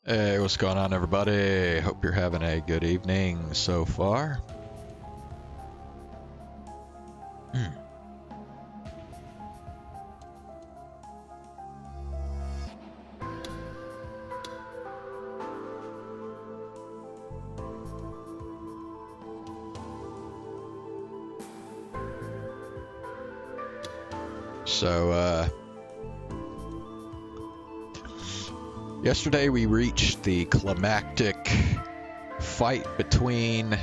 Hey, what's going on, everybody? Hope you're having a good evening so far. Hmm. So, yesterday we reached the climactic fight between,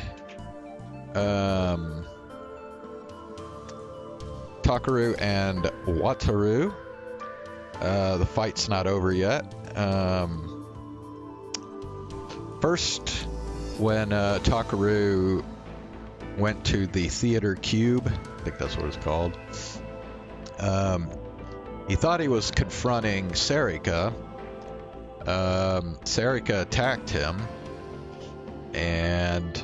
Takuru and Wataru. The fight's not over yet. First, when Takuru went to the theater cube, I think that's what it's called, he thought he was confronting Serika. Serika attacked him, and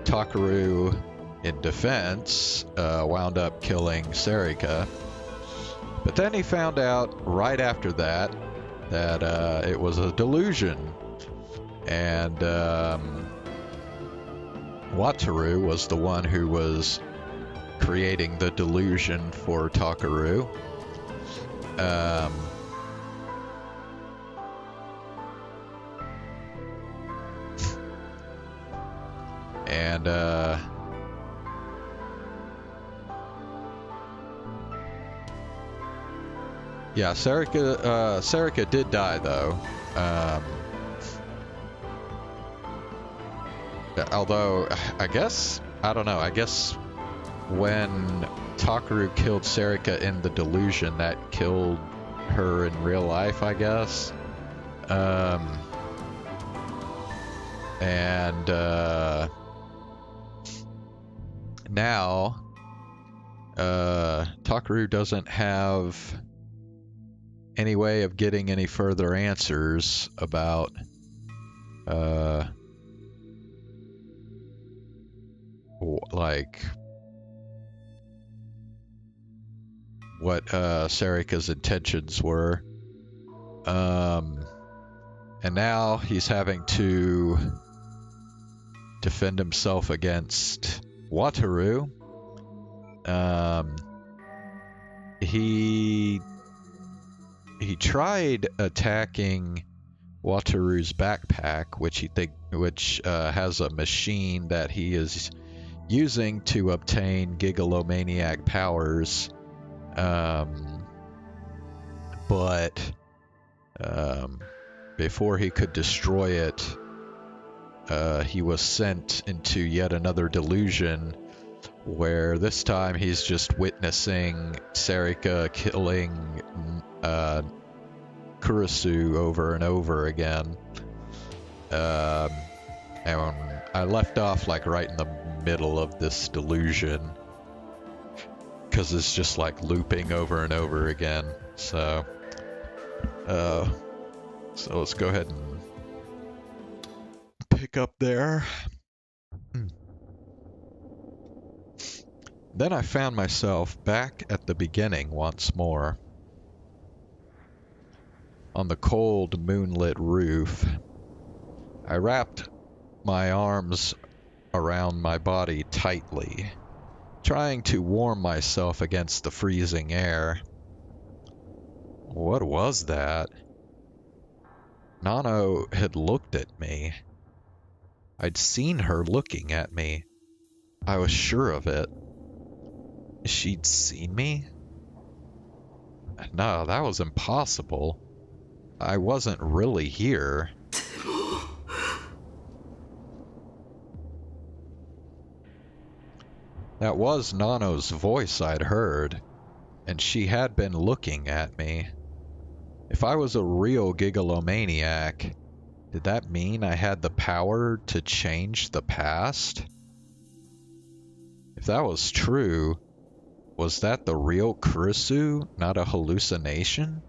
Takuru, in defense, wound up killing Serika. But then he found out right after that that it was a delusion, and Wataru was the one who was creating the delusion for Takuru. And yeah, Serika did die though. Although I don't know. I guess when Takuru killed Serika in the delusion, that killed her in real life, I guess. And now Takuru doesn't have any way of getting any further answers about like what Serika's intentions were. And now he's having to defend himself against Wataru. He tried attacking Wataru's backpack, which has a machine that he is using to obtain gigalomaniac powers. But before he could destroy it, he was sent into yet another delusion, where this time he's just witnessing Serika killing Kurisu over and over again. And I left off like right in the middle of this delusion, because it's just like looping over and over again. So let's go ahead and pick up there. Then I found myself back at the beginning once more. On the cold, moonlit roof, I wrapped my arms around my body tightly, trying to warm myself against the freezing air. What was that? Nano had looked at me. I'd seen her looking at me. I was sure of it. She'd seen me? No, that was impossible. I wasn't really here. That was Nano's voice I'd heard, and she had been looking at me. If I was a real gigalomaniac, did that mean I had the power to change the past? If that was true, was that the real Kurisu, not a hallucination?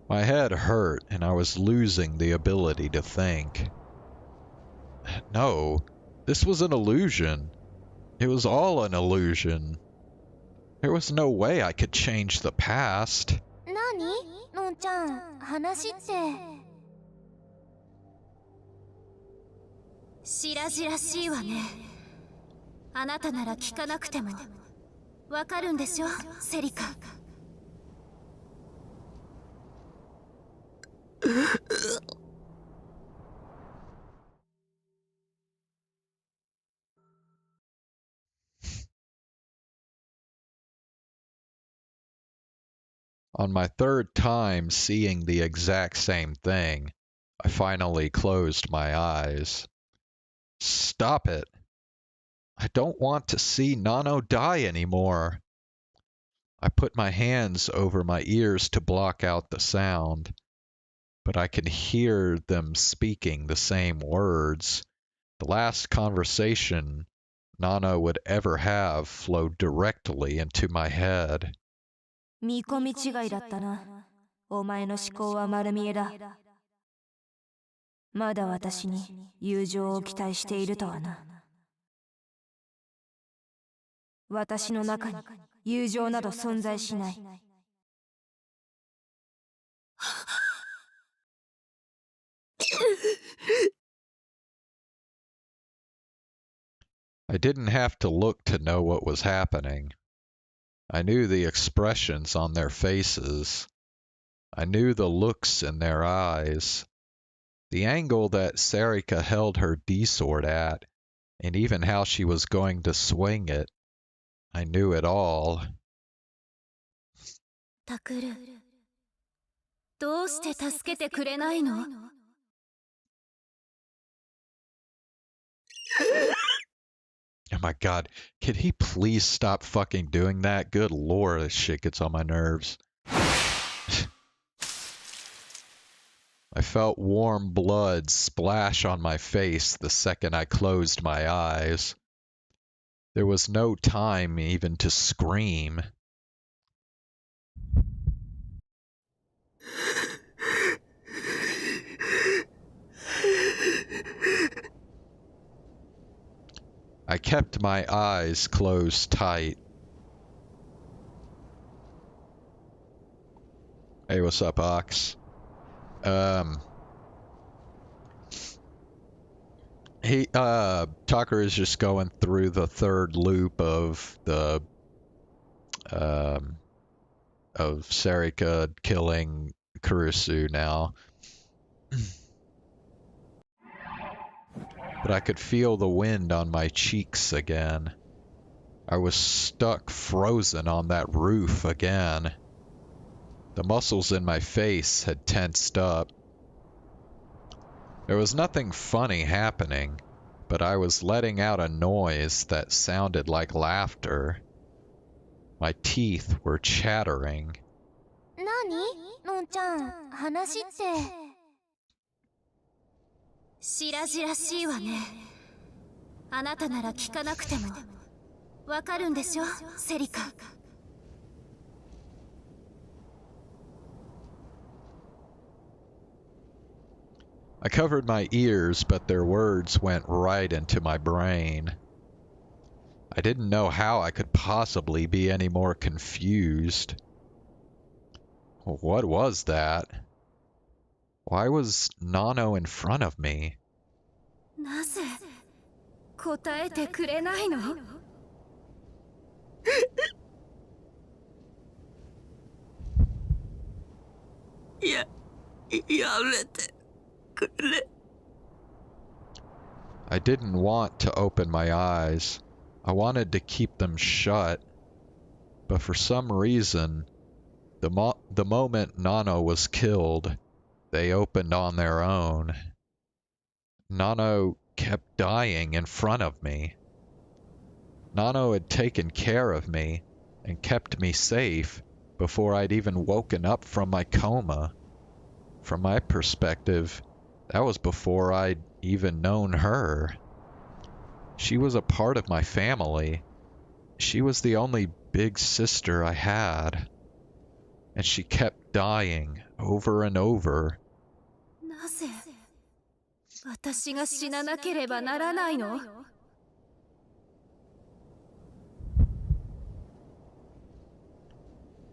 My head hurt, and I was losing the ability to think. No, this was an illusion. It was all an illusion. There was no way I could change the past. 何のんちゃん、話って。白々しいわね。あなたなら聞かなくてもわかるんでしょ、セリカ。On my third time seeing the exact same thing, I finally closed my eyes. Stop it! I don't want to see Nano die anymore. I put my hands over my ears to block out the sound, but I can hear them speaking the same words. The last conversation Nano would ever have flowed directly into my head. 見込み違いだったな。お前の思考は丸見えだ。まだ私に友情を期待しているとはな。私の中に友情など存在しない。I didn't have to look to know what was happening. I knew the expressions on their faces. I knew the looks in their eyes. The angle that Serika held her D-sword at, and even how she was going to swing it. I knew it all. タクル、どうして助けてくれないのOh my god, can he please stop fucking doing that? Good lord, this shit gets on my nerves. I felt warm blood splash on my face the second I closed my eyes. There was no time even to scream. I kept my eyes closed tight. Hey, what's up, Ox? Takuru is just going through the third loop of the, of Serika killing Kurusu now. But I could feel the wind on my cheeks again. I was stuck frozen on that roof again. The muscles in my face had tensed up. There was nothing funny happening, but I was letting out a noise that sounded like laughter. My teeth were chattering. 何のんちゃん、話って。白々しいわね。あなたなら聞かなくてもわかるんでしょ、セリカ。I covered my ears, but their words went right into my brain. I didn't know how I could possibly be any more confused. What was that? Why was Nano in front of me? なぜ答えてくれないのやめてくれ。I didn't want to open my eyes. I wanted to keep them shut. But for some reason, the moment Nano was killed, they opened on their own. Nano kept dying in front of me. Nano had taken care of me and kept me safe before I'd even woken up from my coma. From my perspective, that was before I'd even known her. She was a part of my family. She was the only big sister I had. And she kept dying over and over. なぜ私が死ななければならないの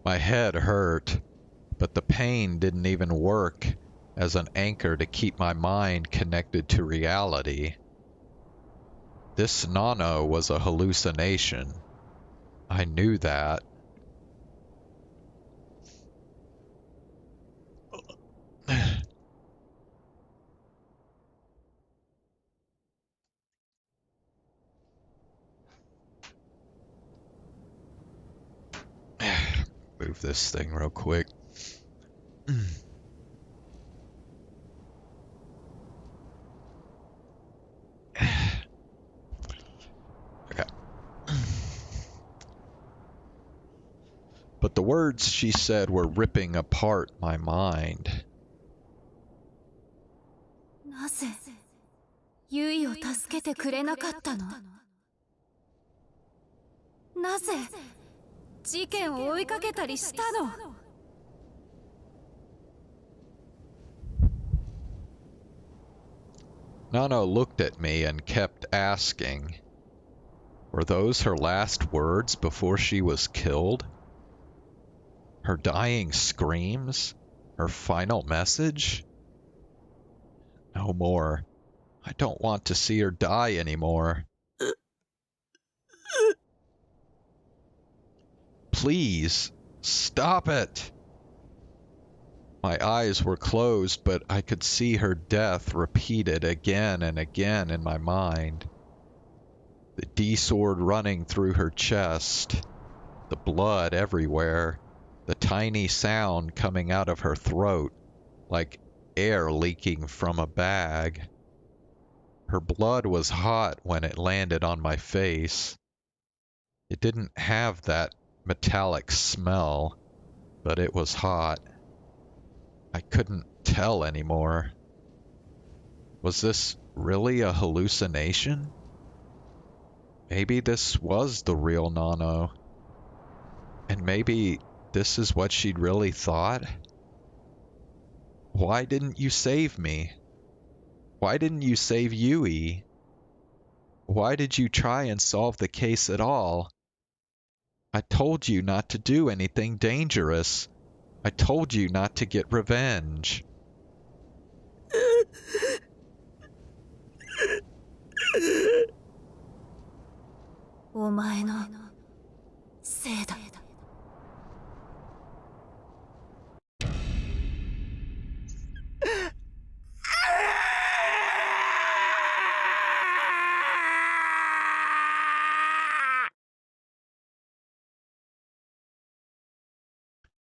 My head hurt, but the pain didn't even work as an anchor to keep my mind connected to reality. This Nano was a hallucination. I knew that. Move this thing real quick. Okay. But the words she said were ripping apart my mind. なぜユイを助けてくれなかったの？なぜ事件を追いかけたりしたの？Nano looked at me and kept asking, were those her last words before she was killed? Her dying screams? Her final message? No more. I don't want to see her die anymore. Please, stop it! My eyes were closed, but I could see her death repeated again and again in my mind. The D-sword running through her chest, the blood everywhere, the tiny sound coming out of her throat, like air leaking from a bag. Her blood was hot when it landed on my face. It didn't have that metallic smell, but it was hot. I couldn't tell anymore. Was this really a hallucination? Maybe this was the real Nano. And maybe this is what she'd really thought? Why didn't you save me? Why didn't you save Yui? Why did you try and solve the case at all? I told you not to do anything dangerous. I told you not to get revenge.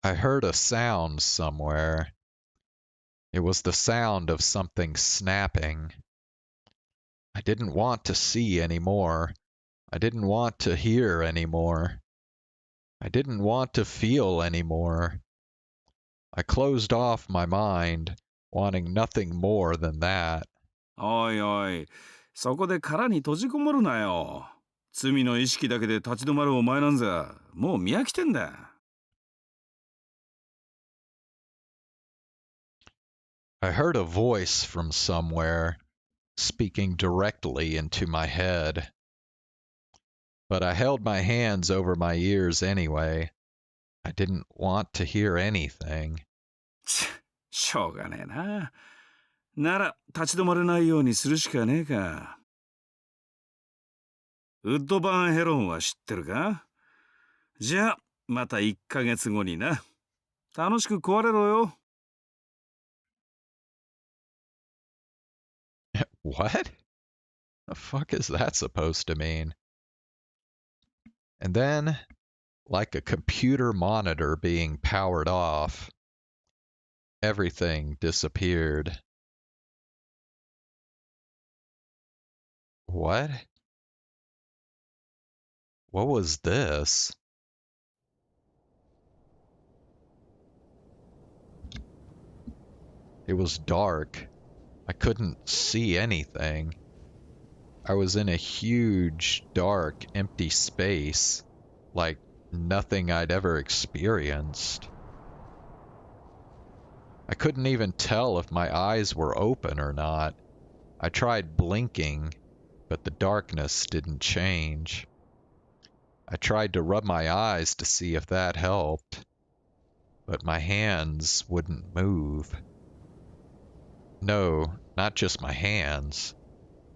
I heard a sound somewhere. It was the sound of something snapping. I didn't want to see anymore. I didn't want to hear anymore. I didn't want to feel anymore. I closed off my mind, wanting nothing more than that. おいおい、そこで殻に閉じこもるなよ。罪の意識だけで立ち止まるお前なんざ、もう見飽きてんだ。I heard a voice from somewhere, speaking directly into my head. But I held my hands over my ears anyway. I didn't want to hear anything. しょうがねえな。なら、立ち止まれないようにするしかねえか。ウッドバーンヘロンは知ってるか？じゃあ、また1ヶ月後にな。楽しく壊れろよ。What? The fuck is that supposed to mean? And then, like a computer monitor being powered off, everything disappeared. What? What was this? It was dark. I couldn't see anything. I was in a huge, dark, empty space, like nothing I'd ever experienced. I couldn't even tell if my eyes were open or not. I tried blinking, but the darkness didn't change. I tried to rub my eyes to see if that helped. but my hands wouldn't move. No, not just my hands.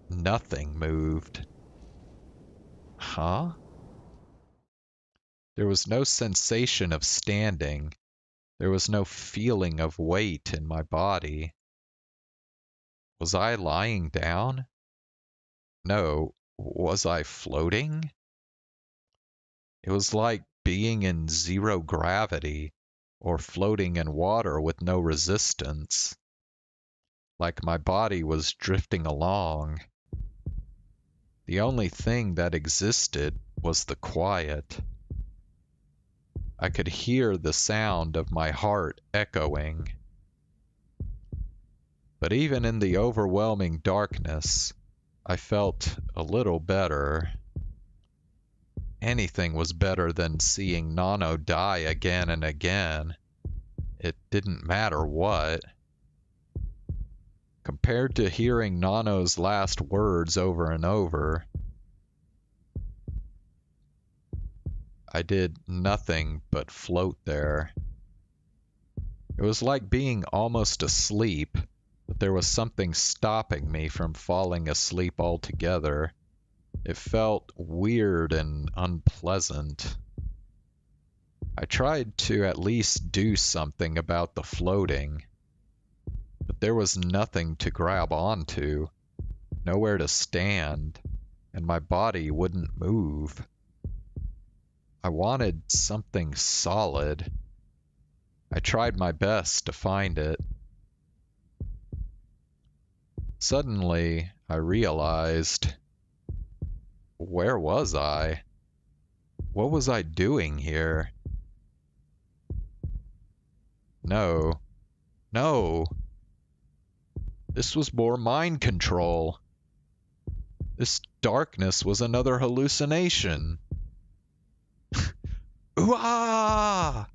Nothing moved. Huh? There was no sensation of standing. There was no feeling of weight in my body. Was I lying down? No, was I floating? It was like being in zero gravity or floating in water with no resistance. Like my body was drifting along. The only thing that existed was the quiet. I could hear the sound of my heart echoing. But even in the overwhelming darkness, I felt a little better. Anything was better than seeing Nano die again and again. It didn't matter what. Compared to hearing Nano's last words over and over, I did nothing but float there. It was like being almost asleep, but there was something stopping me from falling asleep altogether. It felt weird and unpleasant. I tried to at least do something about the floating, but there was nothing to grab onto, nowhere to stand, and my body wouldn't move. I wanted something solid. I tried my best to find it. Suddenly, I realized, where was I? What was I doing here? No. No. This was more mind control. This darkness was another hallucination. Ooh-ah!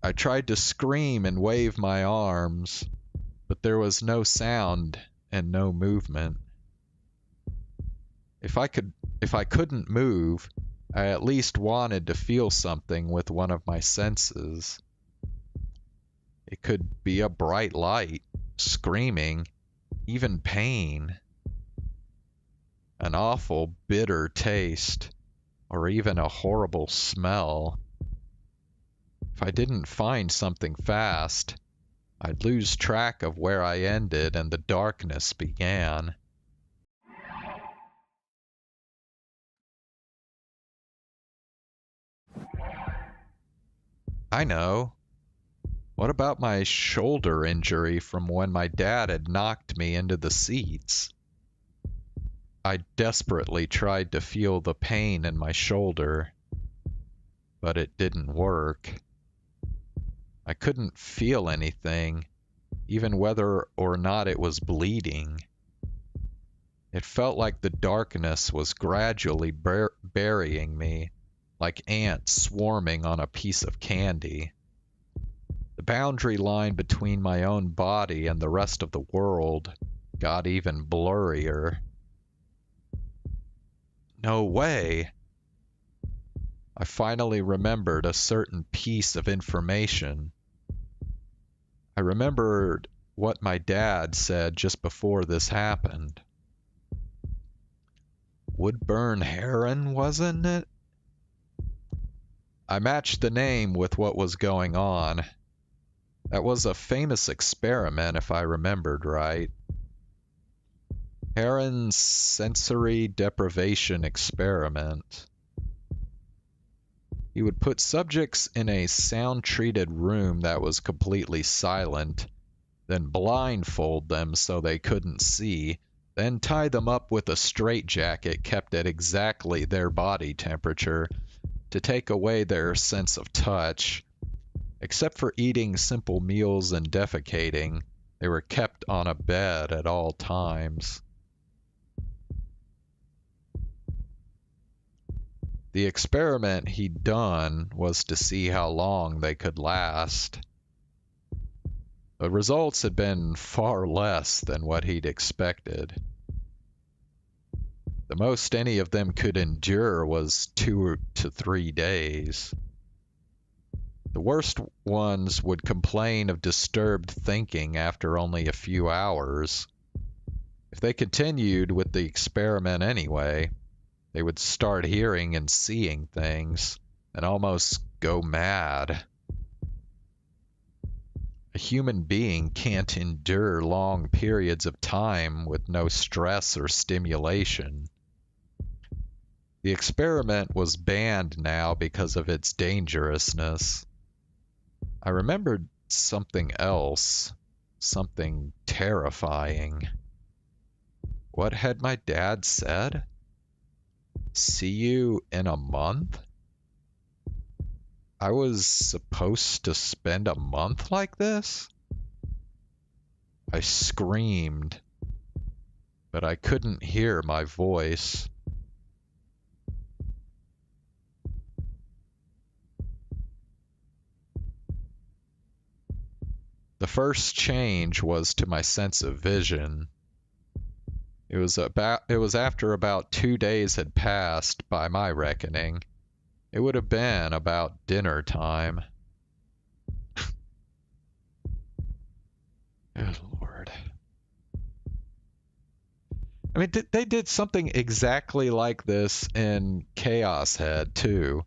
I tried to scream and wave my arms, but there was no sound and no movement. If I couldn't move, I at least wanted to feel something with one of my senses. It could be a bright light, screaming, even pain. An awful bitter taste, or even a horrible smell. If I didn't find something fast, I'd lose track of where I ended and the darkness began. I know. What about my shoulder injury from when my dad had knocked me into the seats? I desperately tried to feel the pain in my shoulder, but it didn't work. I couldn't feel anything, even whether or not it was bleeding. It felt like the darkness was gradually burying me, like ants swarming on a piece of candy. The boundary line between my own body and the rest of the world got even blurrier. No way! I finally remembered a certain piece of information. I remembered what my dad said just before this happened. Woodburn Heron, wasn't it? I matched the name with what was going on. That was a famous experiment, if I remembered right. Heron's sensory deprivation experiment. He would put subjects in a sound-treated room that was completely silent, then blindfold them so they couldn't see, then tie them up with a straitjacket kept at exactly their body temperature to take away their sense of touch. Except for eating simple meals and defecating, they were kept on a bed at all times. The experiment he'd done was to see how long they could last. The results had been far less than what he'd expected. The most any of them could endure was 2 to 3 days. The worst ones would complain of disturbed thinking after only a few hours. If they continued with the experiment anyway, they would start hearing and seeing things and almost go mad. A human being can't endure long periods of time with no stress or stimulation. The experiment was banned now because of its dangerousness. I remembered something else, something terrifying. What had my dad said? See you in a month? I was supposed to spend a month like this? I screamed, but I couldn't hear my voice. The first change was to my sense of vision. It was after about 2 days had passed, by my reckoning. It would have been about dinner time. Good Lord. I mean, they did something exactly like this in Chaos Head, too.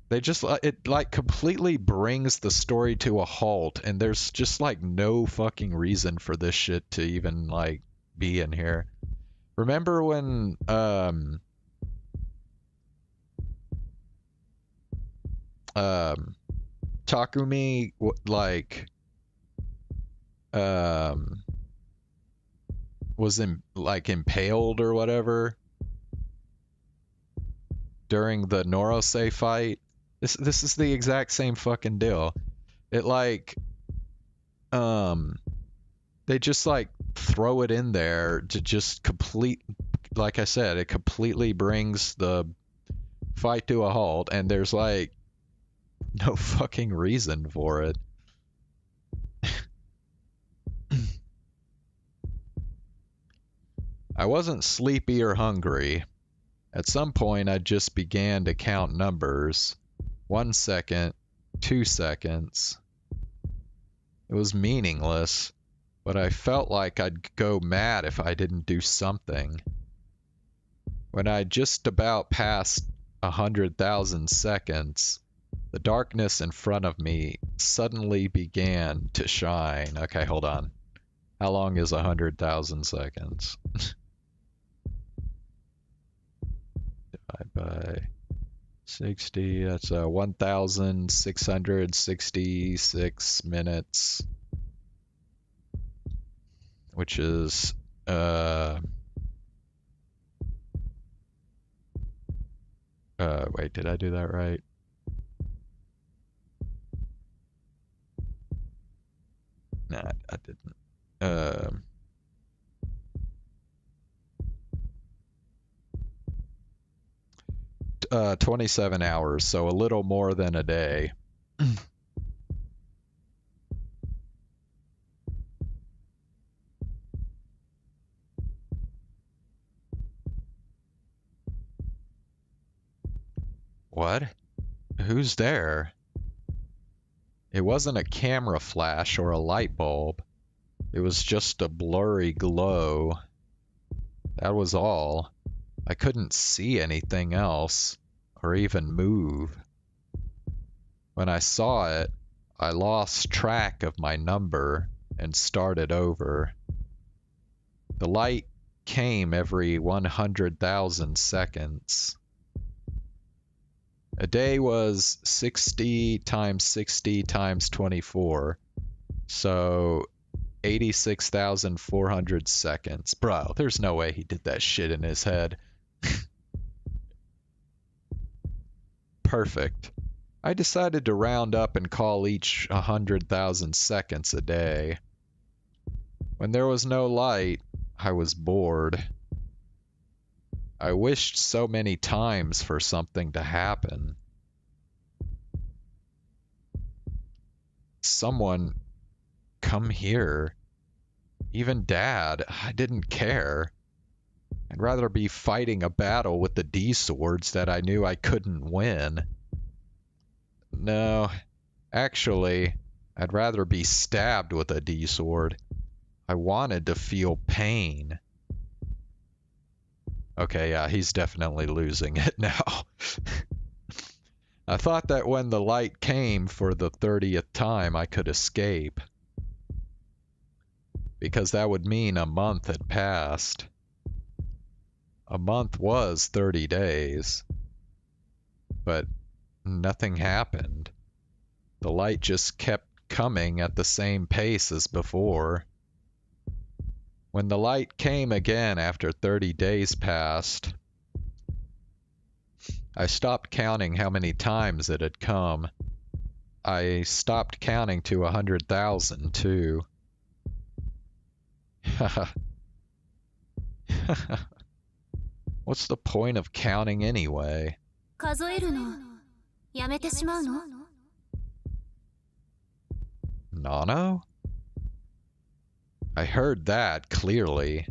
They just, it like completely brings the story to a halt, and there's just like no fucking reason for this shit to even like be in here. Remember when Takumi like was impaled or whatever during the Norosei fight? This is the exact same fucking deal. It like they just like throw it in there to just like I said, it completely brings the fight to a halt, and there's like no fucking reason for it. I wasn't sleepy or hungry. At some point I just began to count numbers. 1 second, 2 seconds. It was meaningless, but I felt like I'd go mad if I didn't do something. When I just about passed 100,000 seconds, the darkness in front of me suddenly began to shine. Okay, hold on. How long is 100,000 seconds? Divide by 60, that's 1,666 minutes, which is wait, did I do that right? Nah, I didn't. 27 hours, so a little more than a day. What? Who's there? It wasn't a camera flash or a light bulb. It was just a blurry glow. That was all. I couldn't see anything else, or even move. When I saw it, I lost track of my number and started over. The light came every 100,000 seconds. A day was 60 times 60 times 24, so 86,400 seconds. Bro, there's no way he did that shit in his head. Perfect. I decided to round up and call each 100,000 seconds a day. When there was no light, I was bored. I wished so many times for something to happen. Someone come here. Even Dad, I didn't care. I'd rather be fighting a battle with the D-swords that I knew I couldn't win. No. Actually, I'd rather be stabbed with a D-sword. I wanted to feel pain. Okay, yeah, he's definitely losing it now. I thought that when the light came for the 30th time, I could escape. Because that would mean a month had passed. A month was 30 days. But nothing happened. The light just kept coming at the same pace as before. When the light came again after 30 days passed, I stopped counting how many times it had come. I stopped counting to 100,000 too. What's the point of counting anyway? 数えるのやめてしまうの？ Nano? I heard that clearly.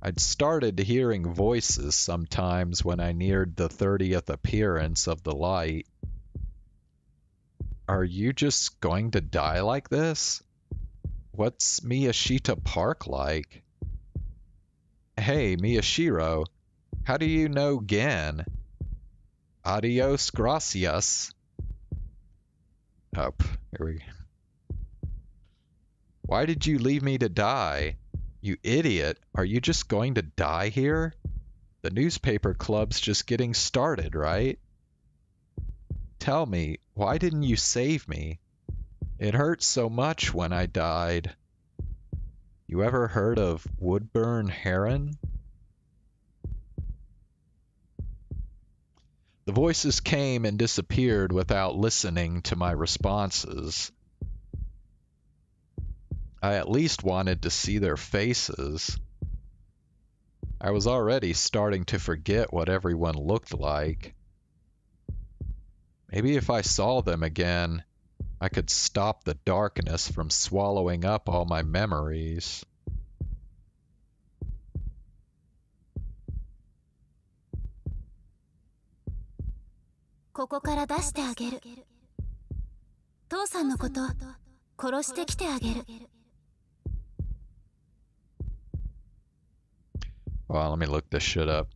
I'd started hearing voices sometimes when I neared the 30th appearance of the light. Are you just going to die like this? What's Miyashita Park like? Hey, Miyashiro, how do you know Gen? Adios gracias. Up. Here we go. Why did you leave me to die? You idiot. Are you just going to die here? The newspaper club's just getting started, right? Tell me, why didn't you save me? It hurt so much when I died. You ever heard of Woodburn Heron? The voices came and disappeared without listening to my responses. I at least wanted to see their faces. I was already starting to forget what everyone looked like. Maybe if I saw them again, I could stop the darkness from swallowing up all my memories.「ここから出してあげる」「父さんのこと殺してきてあげる」 Well, let me look this shit up.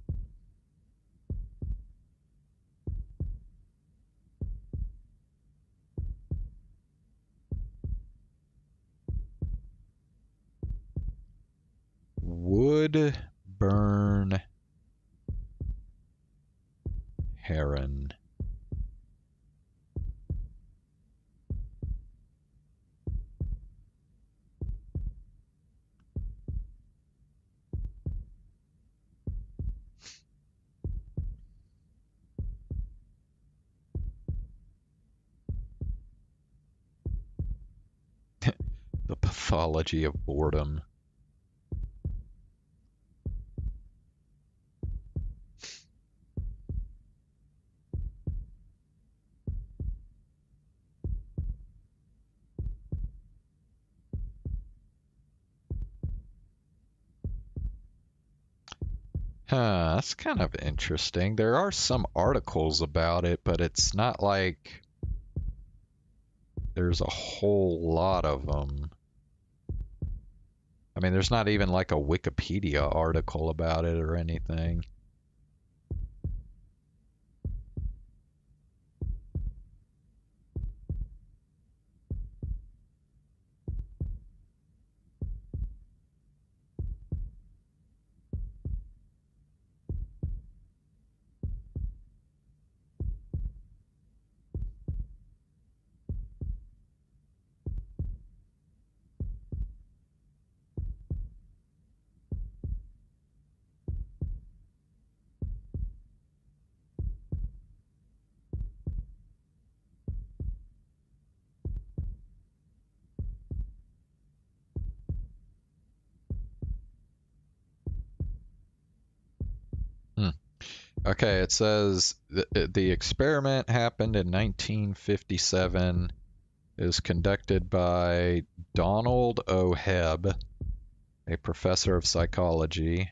Woodburn Heron. The pathology of boredom. Huh, that's kind of interesting. There are some articles about it, but it's not like there's a whole lot of them. I mean, there's not even like a Wikipedia article about it or anything. Okay, it says the experiment happened in 1957. It was conducted by Donald O. Hebb, a professor of psychology.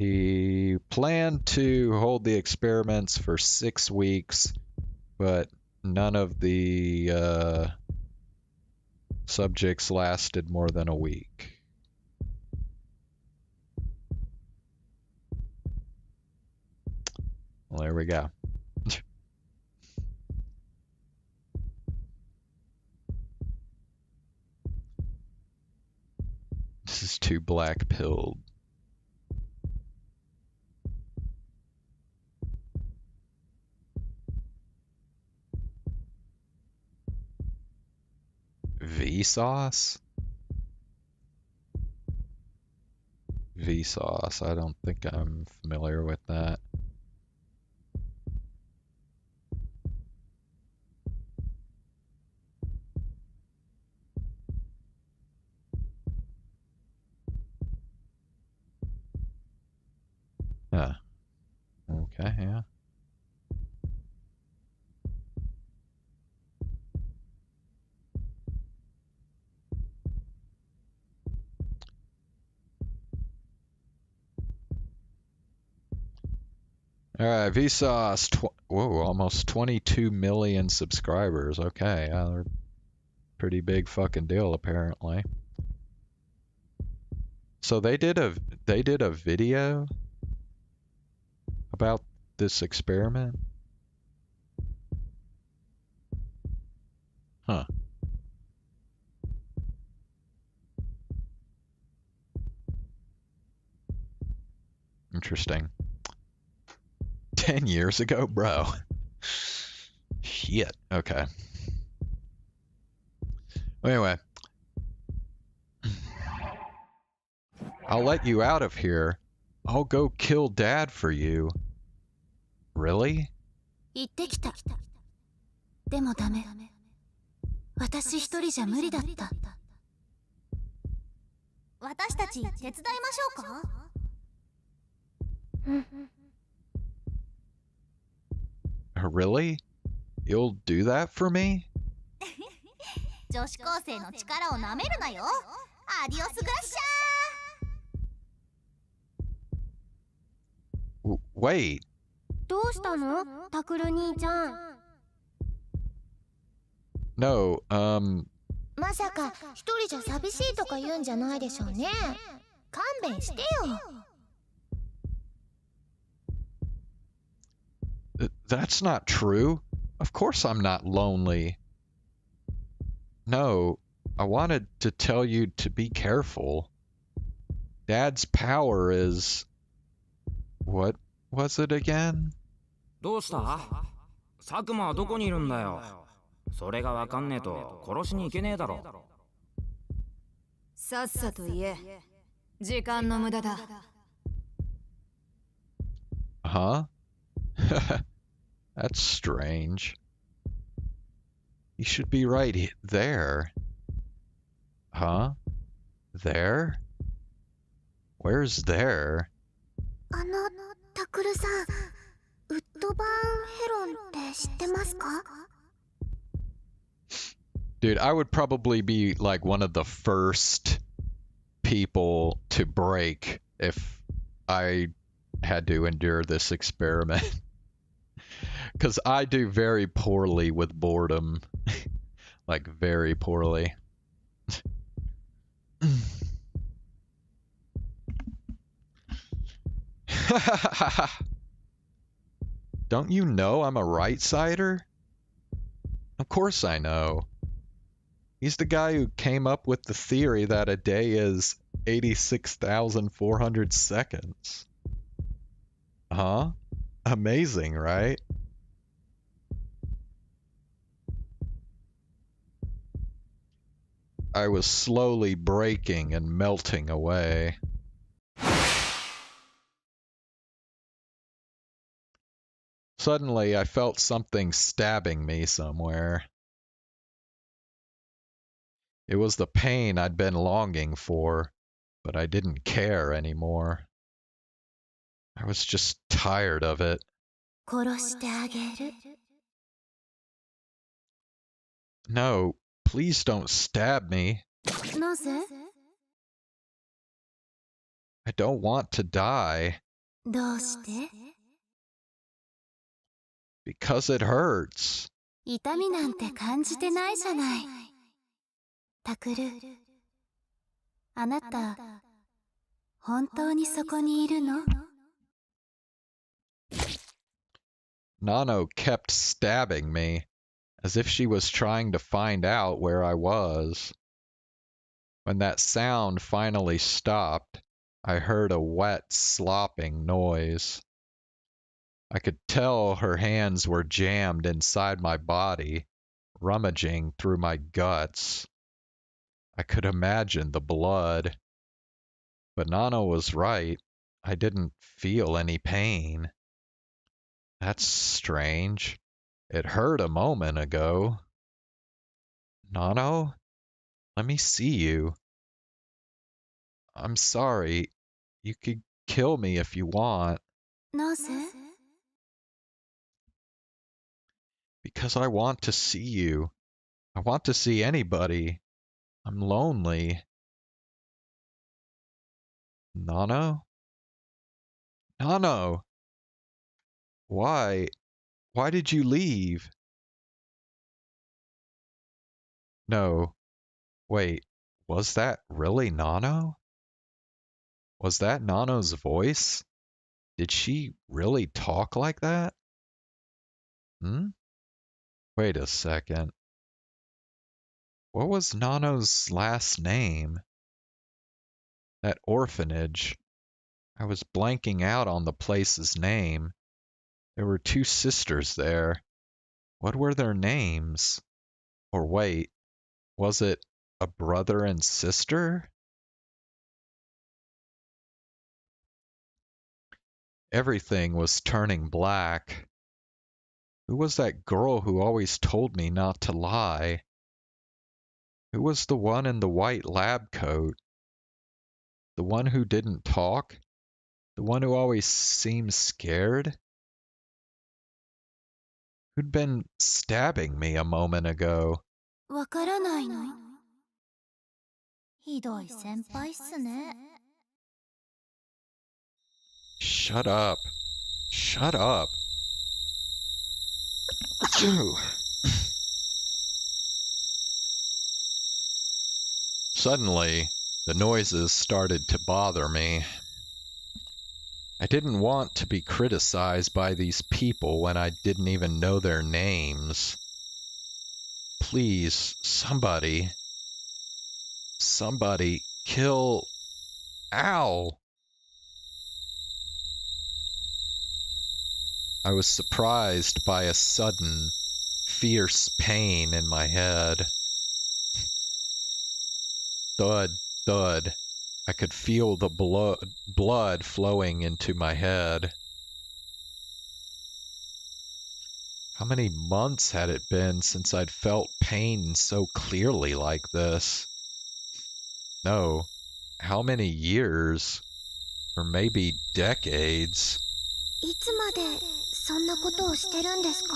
He planned to hold the experiments for 6 weeks, but none of the subjects lasted more than a week. Well, there we go. This is too black-pilled. Vsauce? Vsauce. I don't think I'm familiar with that. Huh. Okay, yeah. Alright, Vsauce, whoa, almost 22 million subscribers. Okay, yeah, they're a pretty big fucking deal apparently. So they did a video about this experiment? Huh. Interesting. 10 years ago, bro. Shit. Okay. Anyway. I'll let you out of here. I'll go kill Dad for you. Really? 行ってきた。でもダメ。私一人じゃ無理だった。私たち手伝いましょうか？Really? You'll do that for me? 女子高生の力をなめるなよ。アディオスグラッシャー。Wait. どうしたの？タクル兄ちゃん。No, まさか一人じゃ寂しいとか言うんじゃないでしょうね。勘弁してよ。That's not true. Of course I'm not lonely. No, I wanted to tell you to be careful. Dad's power is... What was it again? どうした？佐久間はどこにいるんだよ。それがわかんねえと殺しに行けねえだろ。さっさと言え。時間の無駄だ。Huh? That's strange. You should be right there. Huh? There? Where's there? タクルさん、ウッドバーンヘロンって知ってますか？ Dude, I would probably be like one of the first people to break if I had to endure this experiment. Because I do very poorly with boredom. Like, very poorly. Don't you know I'm a right-sider? Of course I know. He's the guy who came up with the theory that a day is 86,400 seconds. Huh? Amazing, right? I was slowly breaking and melting away. Suddenly, I felt something stabbing me somewhere. It was the pain I'd been longing for, but I didn't care anymore. I was just tired of it. 殺してあげる。No, please don't stab me. なぜ？ I don't want to die. どうして？ Because it hurts. 痛みなんて感じてないじゃない。タクル、あなた、本当にそこにいるの？ Nano kept stabbing me, as if she was trying to find out where I was. When that sound finally stopped, I heard a wet, slopping noise. I could tell her hands were jammed inside my body, rummaging through my guts. I could imagine the blood. But Nano was right. I didn't feel any pain. That's strange. It hurt a moment ago. Nano? Let me see you. I'm sorry. You could kill me if you want. なぜ？ Because I want to see you. I want to see anybody. I'm lonely. Nano? Nano! Why? Why did you leave? No. Wait. Was that really Nano? Was that Nano's voice? Did she really talk like that? Hmm? Wait a second. What was Nano's last name? That orphanage. I was blanking out on the place's name. There were two sisters there. What were their names? Or wait, was it a brother and sister? Everything was turning black. Who was that girl who always told me not to lie? Who was the one in the white lab coat? The one who didn't talk? The one who always seemed scared? Who'd been stabbing me a moment ago? わからないの？ひどい先輩っすね。Shut up. Shut up. Phew. Suddenly, the noises started to bother me. I didn't want to be criticized by these people when I didn't even know their names. Please, somebody kill... Ow! I was surprised by a sudden, fierce pain in my head. Thud, thud. I could feel the blood flowing into my head. How many months had it been since I'd felt pain so clearly like this? No, how many years? Or maybe decades? いつまでそんなことをしてるんですか？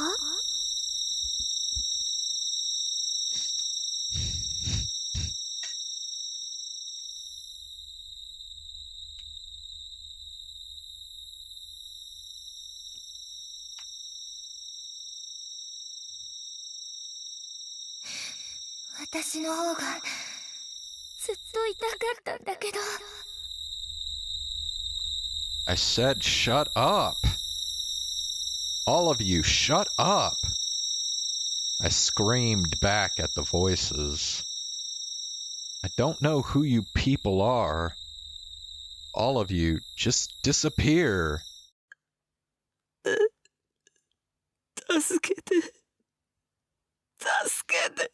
私の方がずっと痛かったんだけど。I said shut up! All of you, shut up! I screamed back at the voices. I don't know who you people are. All of you, just disappear. 助けて。助けて。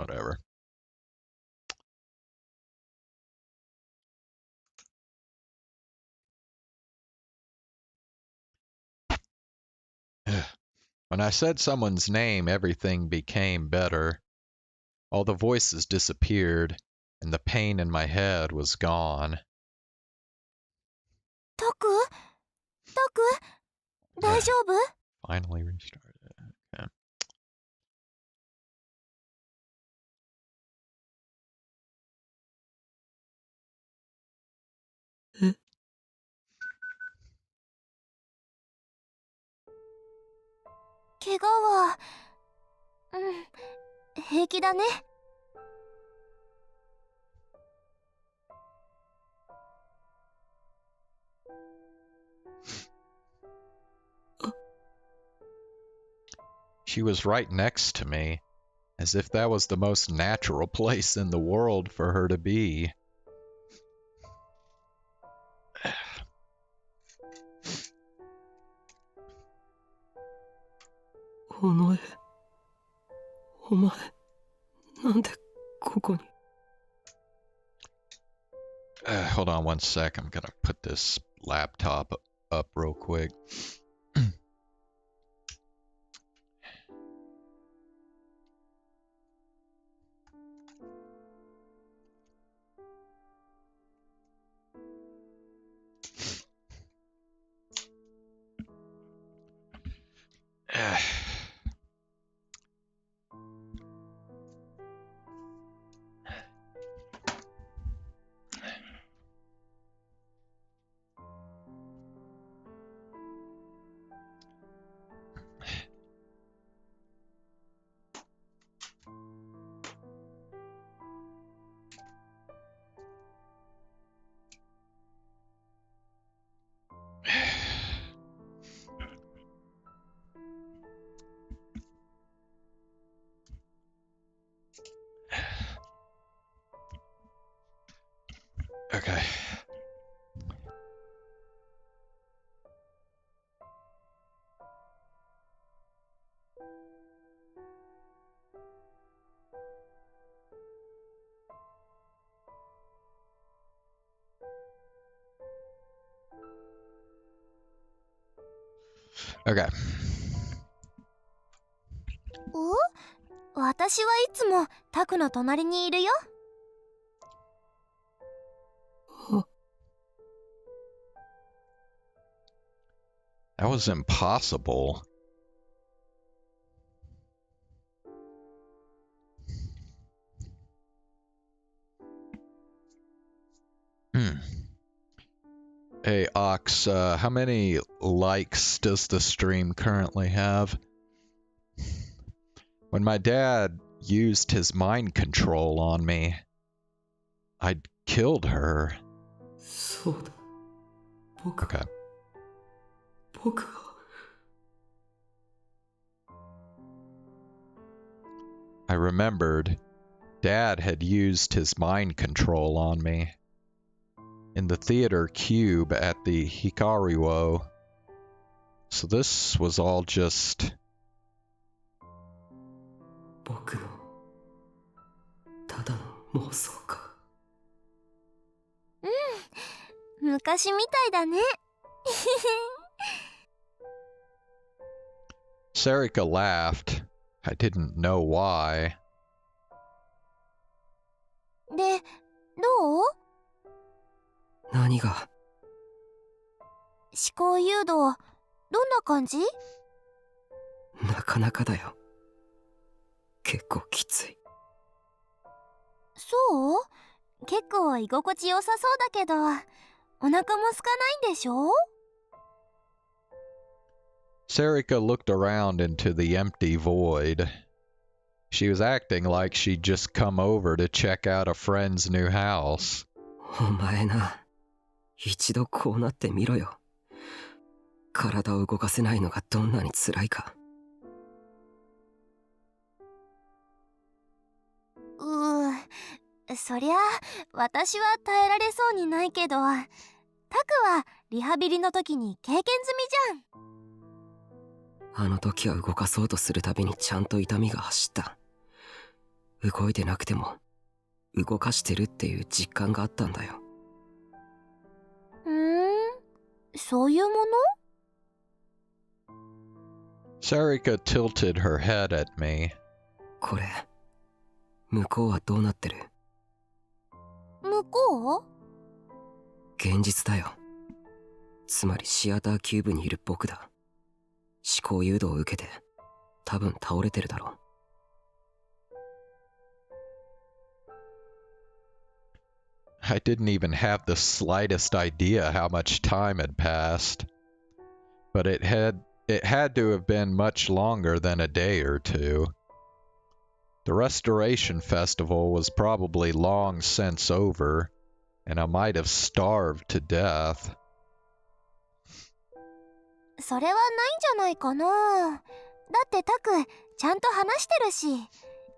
Whatever. When I said someone's name, everything became better. All the voices disappeared, and the pain in my head was gone. タクタク大丈夫？ Finally restarted. Okay. え、怪我は平気だね。She was right next to me, as if that was the most natural place in the world for her to be. おのえ、お前、なんでここに。Hold on one sec. I'm gonna put this laptop up real quick. Okay. Okay. お？私はいつもタクの隣にいるよ。That was impossible. Hey, Ox, how many likes does the stream currently have? When my dad used his mind control on me, I'd killed her. そうだ。僕 Okay. 僕が。I remembered Dad had used his mind control on me. In the theater cube at the Hikariwo. So this was all just... 僕のただの妄想か。昔みたいだね。Serika laughed. I didn't know why. で、どう？何が？思考誘導、どんな感じ？なかなかだよ。結構きつい。そう？結構居心地良さそうだけど、お腹も空かないんでしょ？ Serika looked around into the empty void. She was acting like she'd just come over to check out a friend's new house. お前な、一度こうなってみろよ。体を動かせないのがどんなに辛いか。そりゃ私は耐えられそうにないけど、タクはリハビリの時に経験済みじゃん。あの時は動かそうとするたびにちゃんと痛みが走った。動いてなくても動かしてるっていう実感があったんだよ。そういうもの？ Serika tilted her head at me. これ、向こうはどうなってる？向こう？現実だよ。つまりシアターキューブにいる僕だ。思考誘導を受けて多分倒れてるだろう。I didn't even have the slightest idea how much time had passed. But it had to have been much longer than a day or two. The Restoration Festival was probably long since over, and I might have starved to death. それはないんじゃないかな。だってタク、ちゃんと話してるし、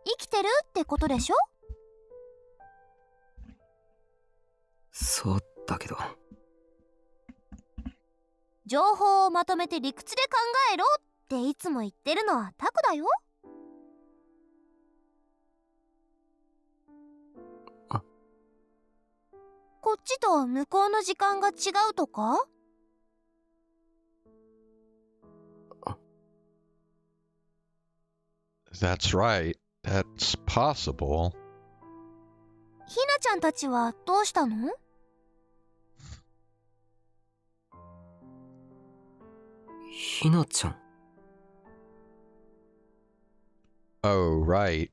生きてるってことでしょ？そうだけど。情報をまとめて理屈で考えろっていつも言ってるのはタクだよ。こっちと向こうの時間が違うとか？That's right. That's possible. ひなちゃんたちはどうしたの？ひなちゃん。Oh, right.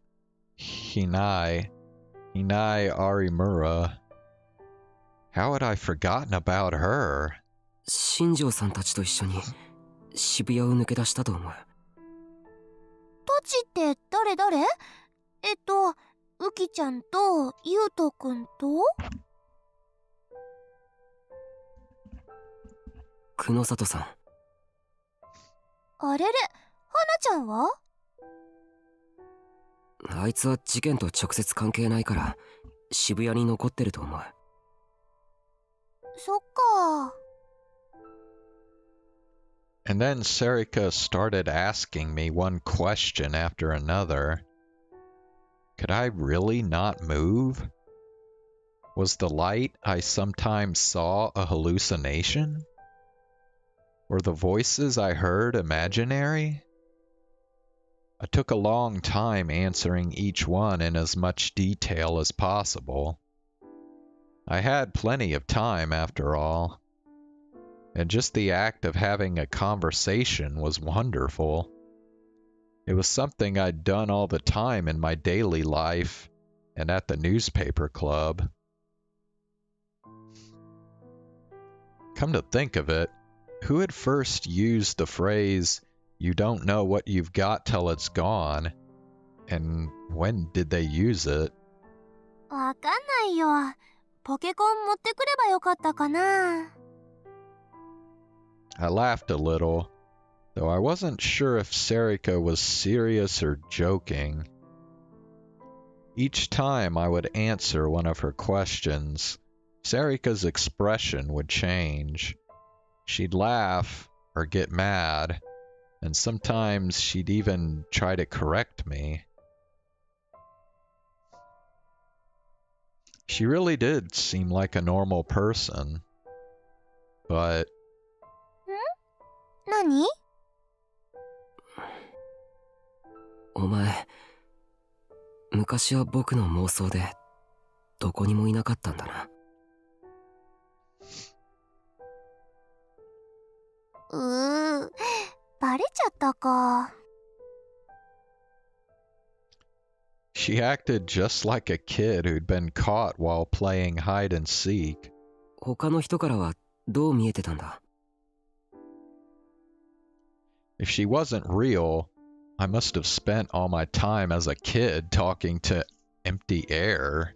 Hinai Arimura. How had I forgotten about her? 新庄さんたちと一緒に渋谷を抜け出したと思う。たちって誰？ウキちゃんとゆうとくんと久野里さん。あれれ、はなちゃんは？あいつは事件と直接関係ないから渋谷に残ってると思う。そっか。And then Serika started asking me one question after another. Could I really not move? Was the light I sometimes saw a hallucination? Were the voices I heard imaginary? I took a long time answering each one in as much detail as possible. I had plenty of time after all. And just the act of having a conversation was wonderful. It was something I'd done all the time in my daily life and at the newspaper club. Come to think of it, who had first used the phrase, "You don't know what you've got till it's gone," and when did they use it? わかんないよ。ポケコン持ってくればよかったかな。I laughed a little, though I wasn't sure if Serika was serious or joking. Each time I would answer one of her questions, Serika's expression would change. She'd laugh or get mad, and sometimes she'd even try to correct me. She really did seem like a normal person. But... 何？お前、昔は僕の妄想でどこにもいなかったんだな。バレちゃったか。She acted just like a kid who'd been caught while playing hide and seek. 他の人からはどう見えてたんだ？ If she wasn't real, I must have spent all my time as a kid talking to empty air.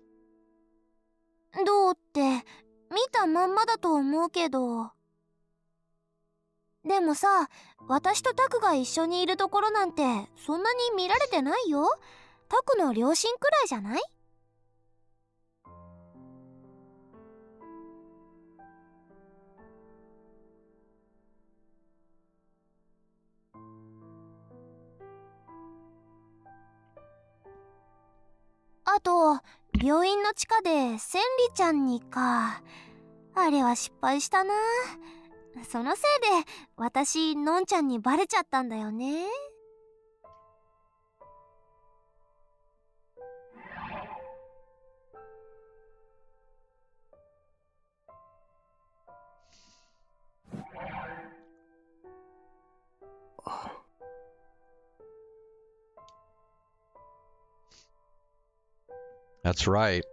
どうって見たまんまだと思うけど。でもさ、私とタクが一緒にいるところなんてそんなに見られてないよ。タクの両親くらいじゃない？あと病院の地下で千里ちゃんにか。あれは失敗したな。そのせいで私のんちゃんにバレちゃったんだよね。That's right.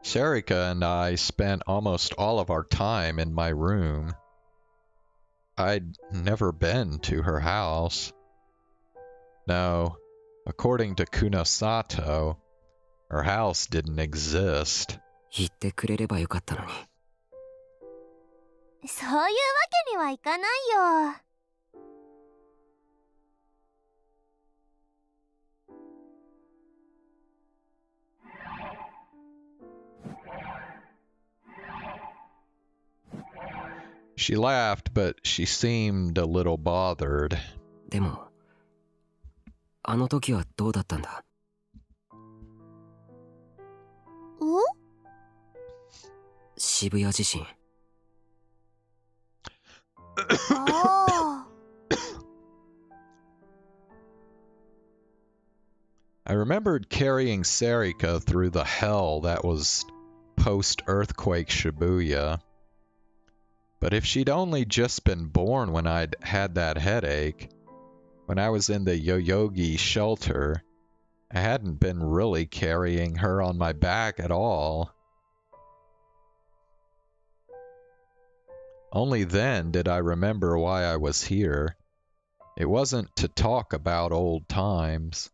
Serika and I spent almost all of our time in my room. I'd never been to her house. No, according to Kunosato, her house didn't exist. 言ってくれればよかったのに。そういうわけにはいかないよ。She laughed, but she seemed a little bothered. でも、あの時はどうだったんだ？渋谷地震。ああ。I remembered carrying Serika through the hell that was post-earthquake Shibuya. But if she'd only just been born when I'd had that headache, when I was in the Yoyogi shelter, I hadn't been really carrying her on my back at all. Only then did I remember why I was here. It wasn't to talk about old times.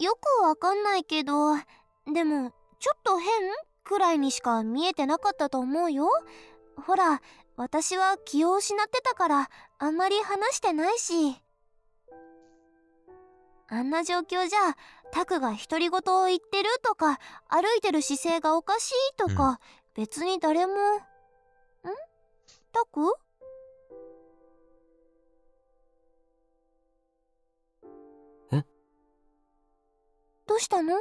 よくわかんないけど、でもちょっと変くらいにしか見えてなかったと思うよ。ほら、私は気を失ってたからあんまり話してないし。あんな状況じゃタクが独り言を言ってるとか歩いてる姿勢がおかしいとか、別に誰も。タク？え？どうしたの？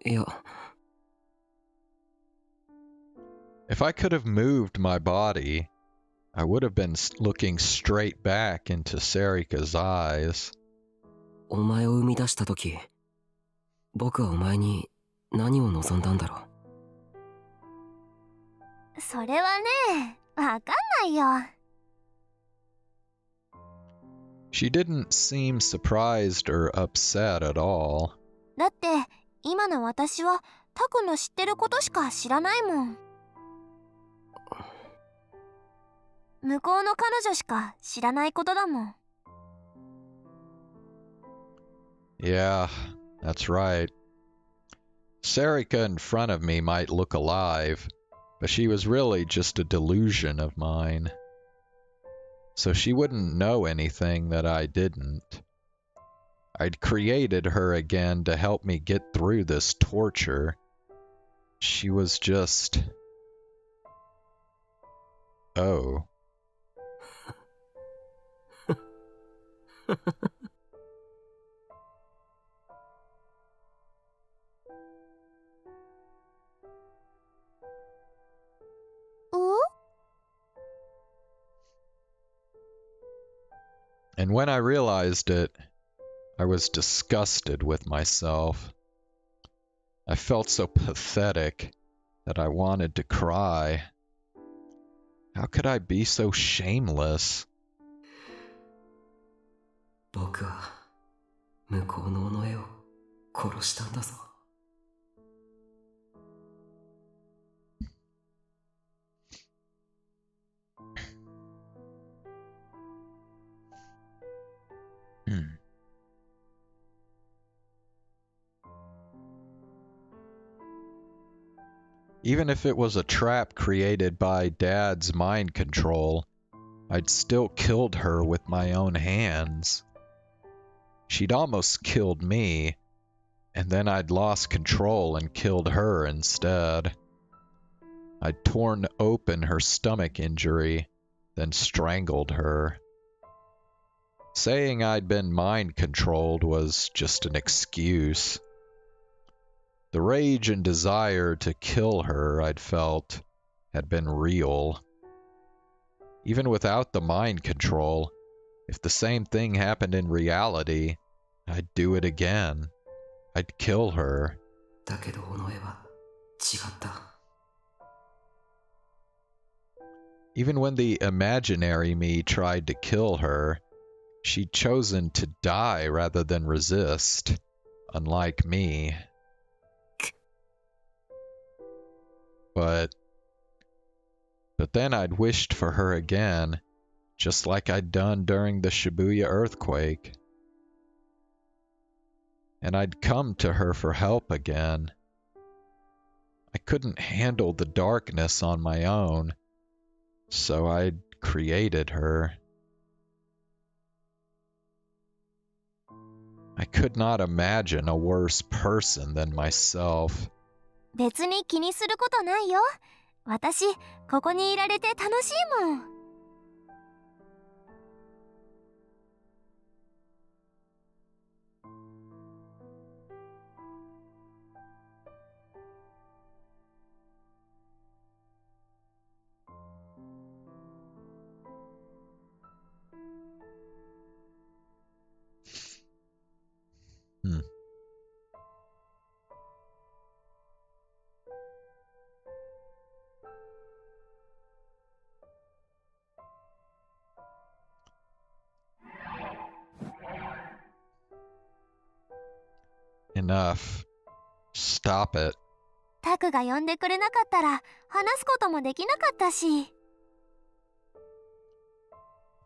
いや。If I could have moved my body, I would have been looking straight back into Serika's eyes. お前を生み出した時、僕はお前に何を望んだんだろう。それはね、わかんないよ。She didn't seem surprised or upset at all. だって今の私はタクの知ってることしか知らないもん。向こうの彼女しか知らないことだもん。Yeah, that's right. Serika in front of me might look alive, but she was really just a delusion of mine. So she wouldn't know anything that I didn't. I'd created her again to help me get through this torture. She was just... Oh. And when I realized it, I was disgusted with myself. I felt so pathetic that I wanted to cry. How could I be so shameless? 僕は向こうの尾上を殺したんだぞ。Even if it was a trap created by Dad's mind control, I'd still killed her with my own hands. She'd almost killed me, and then I'd lost control and killed her instead. I'd torn open her stomach injury, then strangled her. Saying I'd been mind controlled was just an excuse. The rage and desire to kill her I'd felt had been real. Even without the mind control, if the same thing happened in reality, I'd do it again. I'd kill her. だけど尾上は違った。 Even when the imaginary me tried to kill her, she'd chosen to die rather than resist, unlike me. But then I'd wished for her again, just like I'd done during the Shibuya earthquake. And I'd come to her for help again. I couldn't handle the darkness on my own, so I'd created her. I could not imagine a worse person than myself. 別に気にすることないよ。私、ここにいられて楽しいもん。Enough. Stop it. タクが呼んでくれなかったら話すこともできなかったし。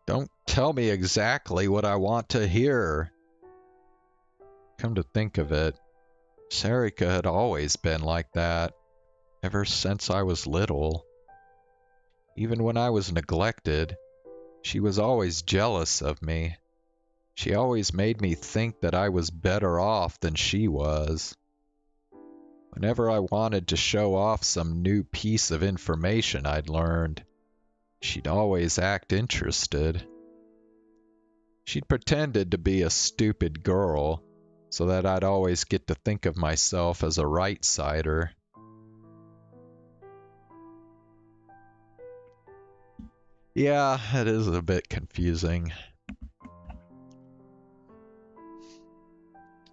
Don't tell me exactly what I want to hear. Come to think of it, Serika had always been like that, ever since I was little. Even when I was neglected, she was always jealous of me. She always made me think that I was better off than she was. Whenever I wanted to show off some new piece of information I'd learned, she'd always act interested. She'd pretended to be a stupid girl, so that I'd always get to think of myself as a right-sider. Yeah, it is a bit confusing.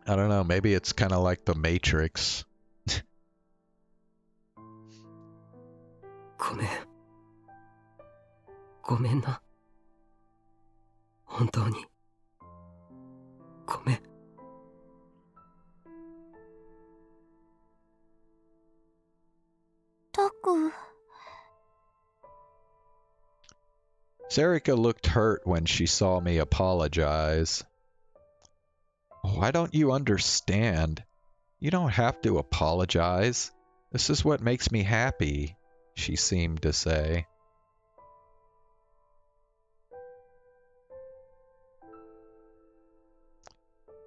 I don't know, maybe it's kind of like the Matrix. ごめん。ごめんな。本当に。ごめん。タク。Serika looked hurt when she saw me apologize. Why don't you understand? You don't have to apologize. This is what makes me happy, she seemed to say.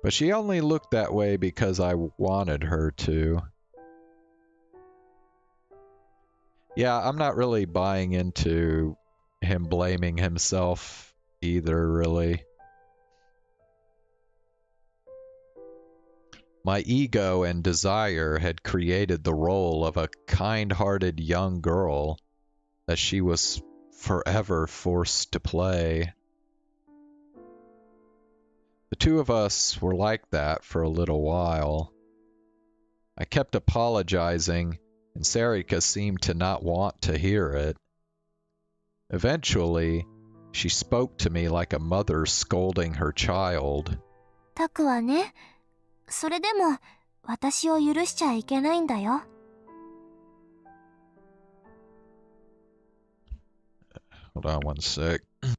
But she only looked that way because I wanted her to. Yeah, I'm not really buying into him blaming himself either, really. My ego and desire had created the role of a kind-hearted young girl that she was forever forced to play. The two of us were like that for a little while. I kept apologizing, and Serika seemed to not want to hear it. Eventually, she spoke to me like a mother scolding her child. タクはね、それでも私を許しちゃいけないんだよ。Hold on one sec. Eh?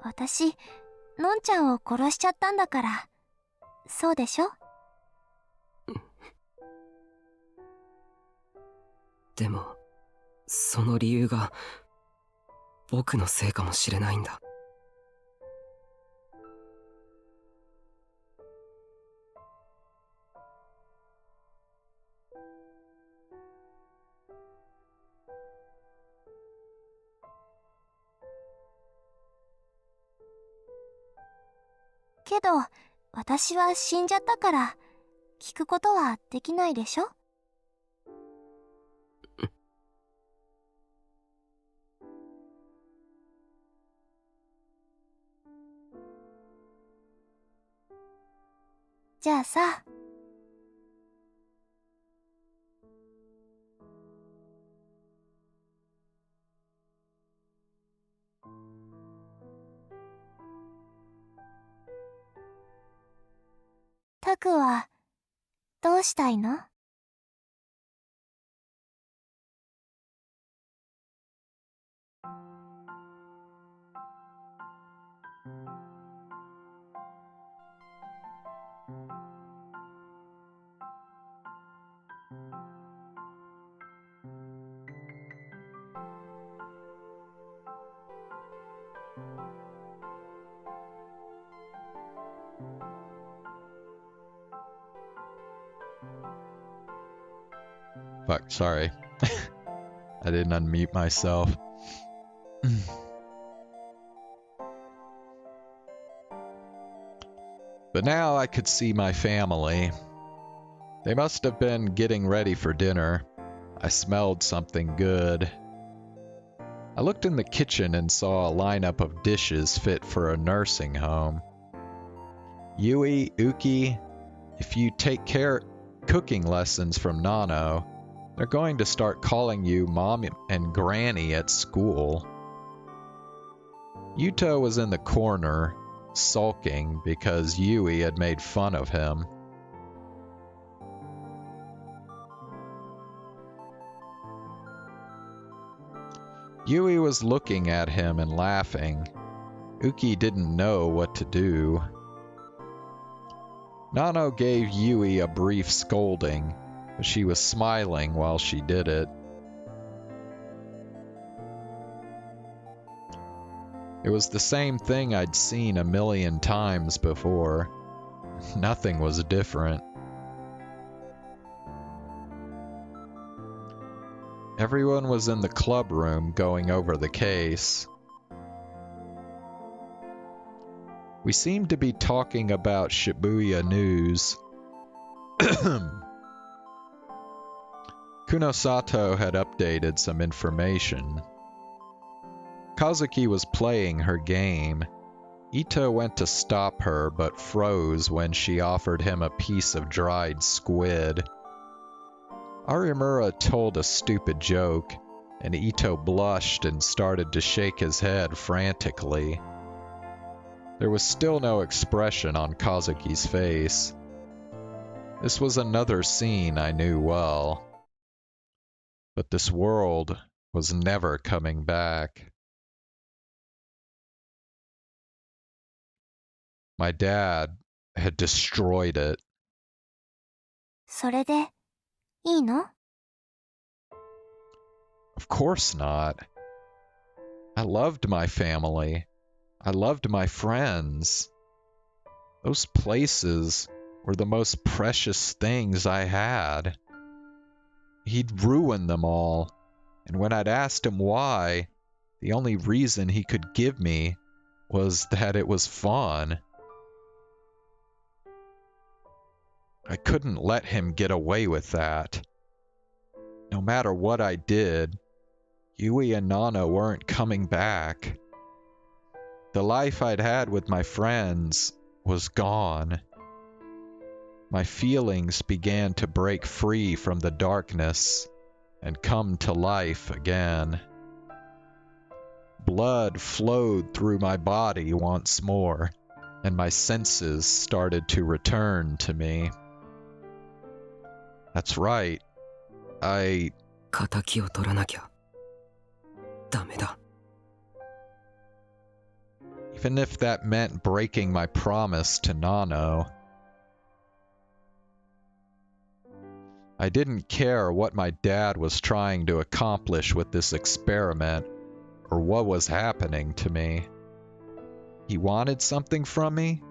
私、のんちゃんを殺しちゃったんだから。そうでしょ？でも、その理由が僕のせいかもしれないんだ。けど、私は死んじゃったから、聞くことはできないでしょ？じゃあさ、タクはどうしたいの？Fuck, sorry. I didn't unmute myself. But now I could see my family. They must have been getting ready for dinner. I smelled something good. I looked in the kitchen and saw a lineup of dishes fit for a nursing home. Yui, Uki, if you take cooking lessons from Nano, they're going to start calling you Mom and Granny at school. Yuto was in the corner, sulking because Yui had made fun of him. Yui was looking at him and laughing. Uki didn't know what to do. Nano gave Yui a brief scolding, but she was smiling while she did it. It was the same thing I'd seen a million times before. Nothing was different. Everyone was in the club room going over the case. We seemed to be talking about Shibuya news. Kunosato had updated some information. Kazuki was playing her game. Ito went to stop her but froze when she offered him a piece of dried squid. Arimura told a stupid joke, and Ito blushed and started to shake his head frantically. There was still no expression on Kazuki's face. This was another scene I knew well. But this world was never coming back. My dad had destroyed it. それで、いいの？ Of course not. I loved my family. I loved my friends. Those places were the most precious things I had. He'd ruined them all, and when I'd asked him why, the only reason he could give me was that it was fun. I couldn't let him get away with that. No matter what I did, Yui and Nana weren't coming back. The life I'd had with my friends was gone. My feelings began to break free from the darkness and come to life again. Blood flowed through my body once more, and my senses started to return to me. That's right. 敵を取らなきゃダメだ。Even if that meant breaking my promise to Nano. I didn't care what my dad was trying to accomplish with this experiment or what was happening to me. He wanted something from me?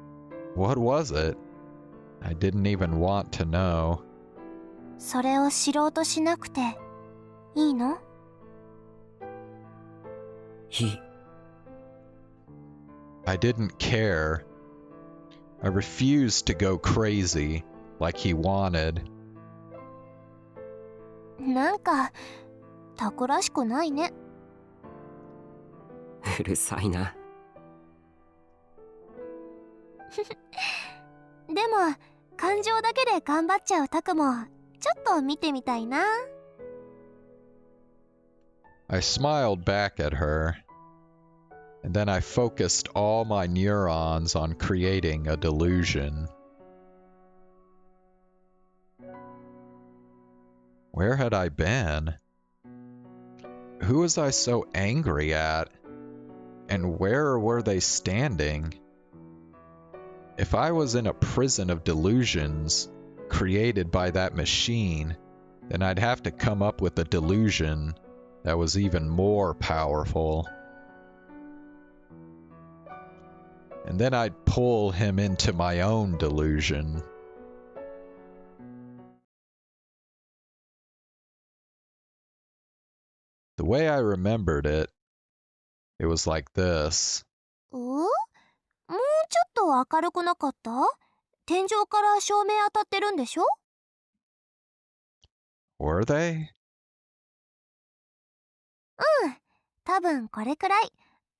What was it? I didn't even want to know. それを知ろうとしなくていいの？いい。I didn't care. I refused to go crazy like he wanted. なんかタクらしくないね。うるさいな。でも感情だけで頑張っちゃうタクもちょっと見てみたいな。I smiled back at her, and then I focused all my neurons on creating a delusion. Where had I been? Who was I so angry at? And where were they standing? If I was in a prison of delusions created by that machine, then I'd have to come up with a delusion that was even more powerful. And then I'd pull him into my own delusion. The way I remembered it, it was like this. もうちょっと明るくなかった？天井から照明当たってるんでしょ？ Were they? うん、多分これくらい。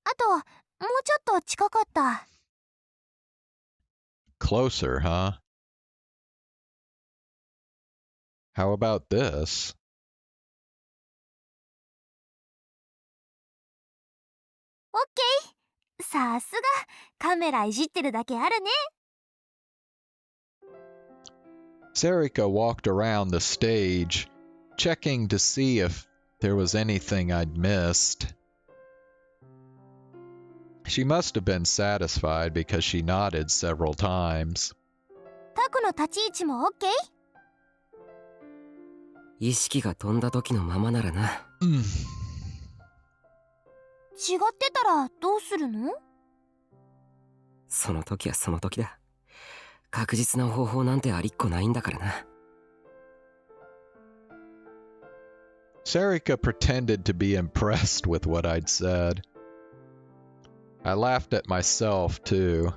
あともうちょっと近かった。Closer, huh? How about this? オッケー。さすがカメラいじってるだけあるね。Serika walked around the stage, checking to see if there was anything I'd missed. She must have been satisfied because she nodded several times. タクの立ち位置もオッケー？意識が飛んだ時のままならな。違ってたらどうするの？その時はその時だ。確実な方法なんてありっこないんだからな。Serika pretended to be impressed with what I'd said. I laughed at myself, too.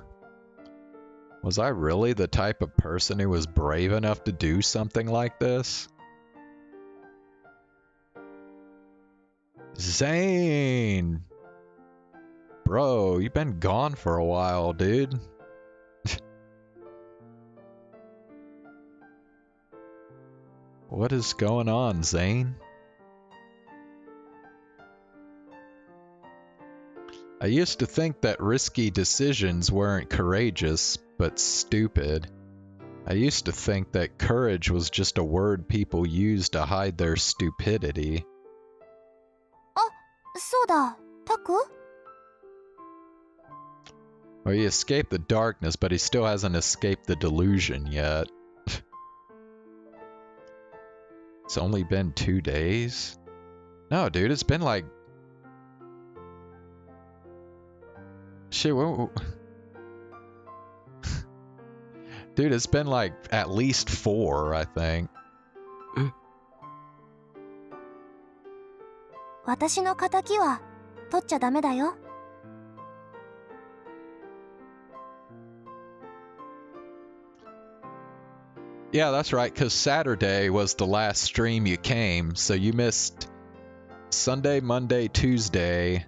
Was I really the type of person who was brave enough to do something like this? Zane! Bro, you've been gone for a while, dude. What is going on, Zane? I used to think that risky decisions weren't courageous, but stupid. I used to think that courage was just a word people use to hide their stupidity. あ、そうだ、タク？ Well, he escaped the darkness, but he still hasn't escaped the delusion yet. It's only been 2 days? No, dude, it's been like... Shit, Dude, it's been like at least 4, I think. 私の仇は取っちゃダメだよ。Yeah, that's right, because Saturday was the last stream you came, so you missed Sunday, Monday, Tuesday,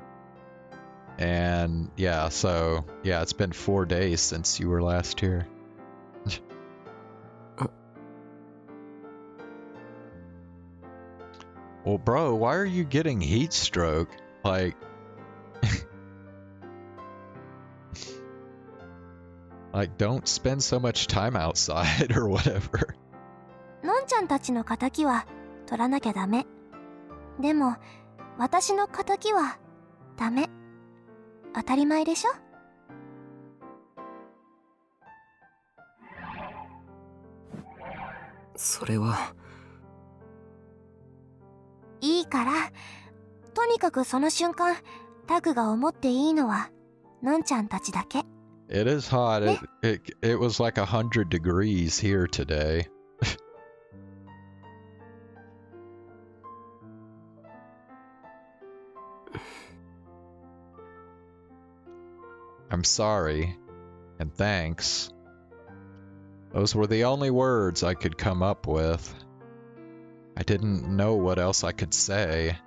and yeah, so yeah, it's been 4 days since you were last here. Well, bro, why are you getting heat stroke? Like... Like, don't spend so much time outside or whatever. のんちゃんたちの仇は取らなきゃダメ。でも、私の仇はダメ。当たり前でしょ？それはいから。とにかくその瞬間、タクが思っていいのは、のんちゃんたちだけ。It is hot. It was like 100 degrees here today. I'm sorry, and thanks. Those were the only words I could come up with. I didn't know what else I could say.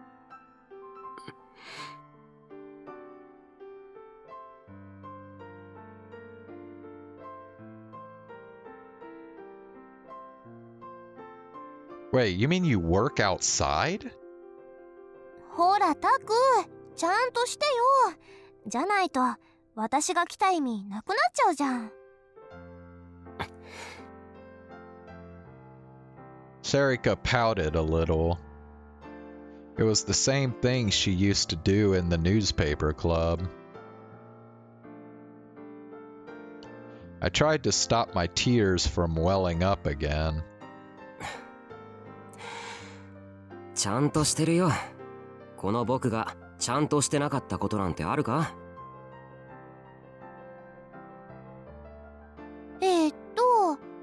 Wait, you mean you work outside? ほらタク、ちゃんとしてよ。じゃないと私が来た意味なくなっちゃうじゃん。Serika pouted a little. It was the same thing she used to do in the newspaper club. I tried to stop my tears from welling up again. ちゃんとしてるよ。この僕がちゃんとしてなかったことなんてあるか？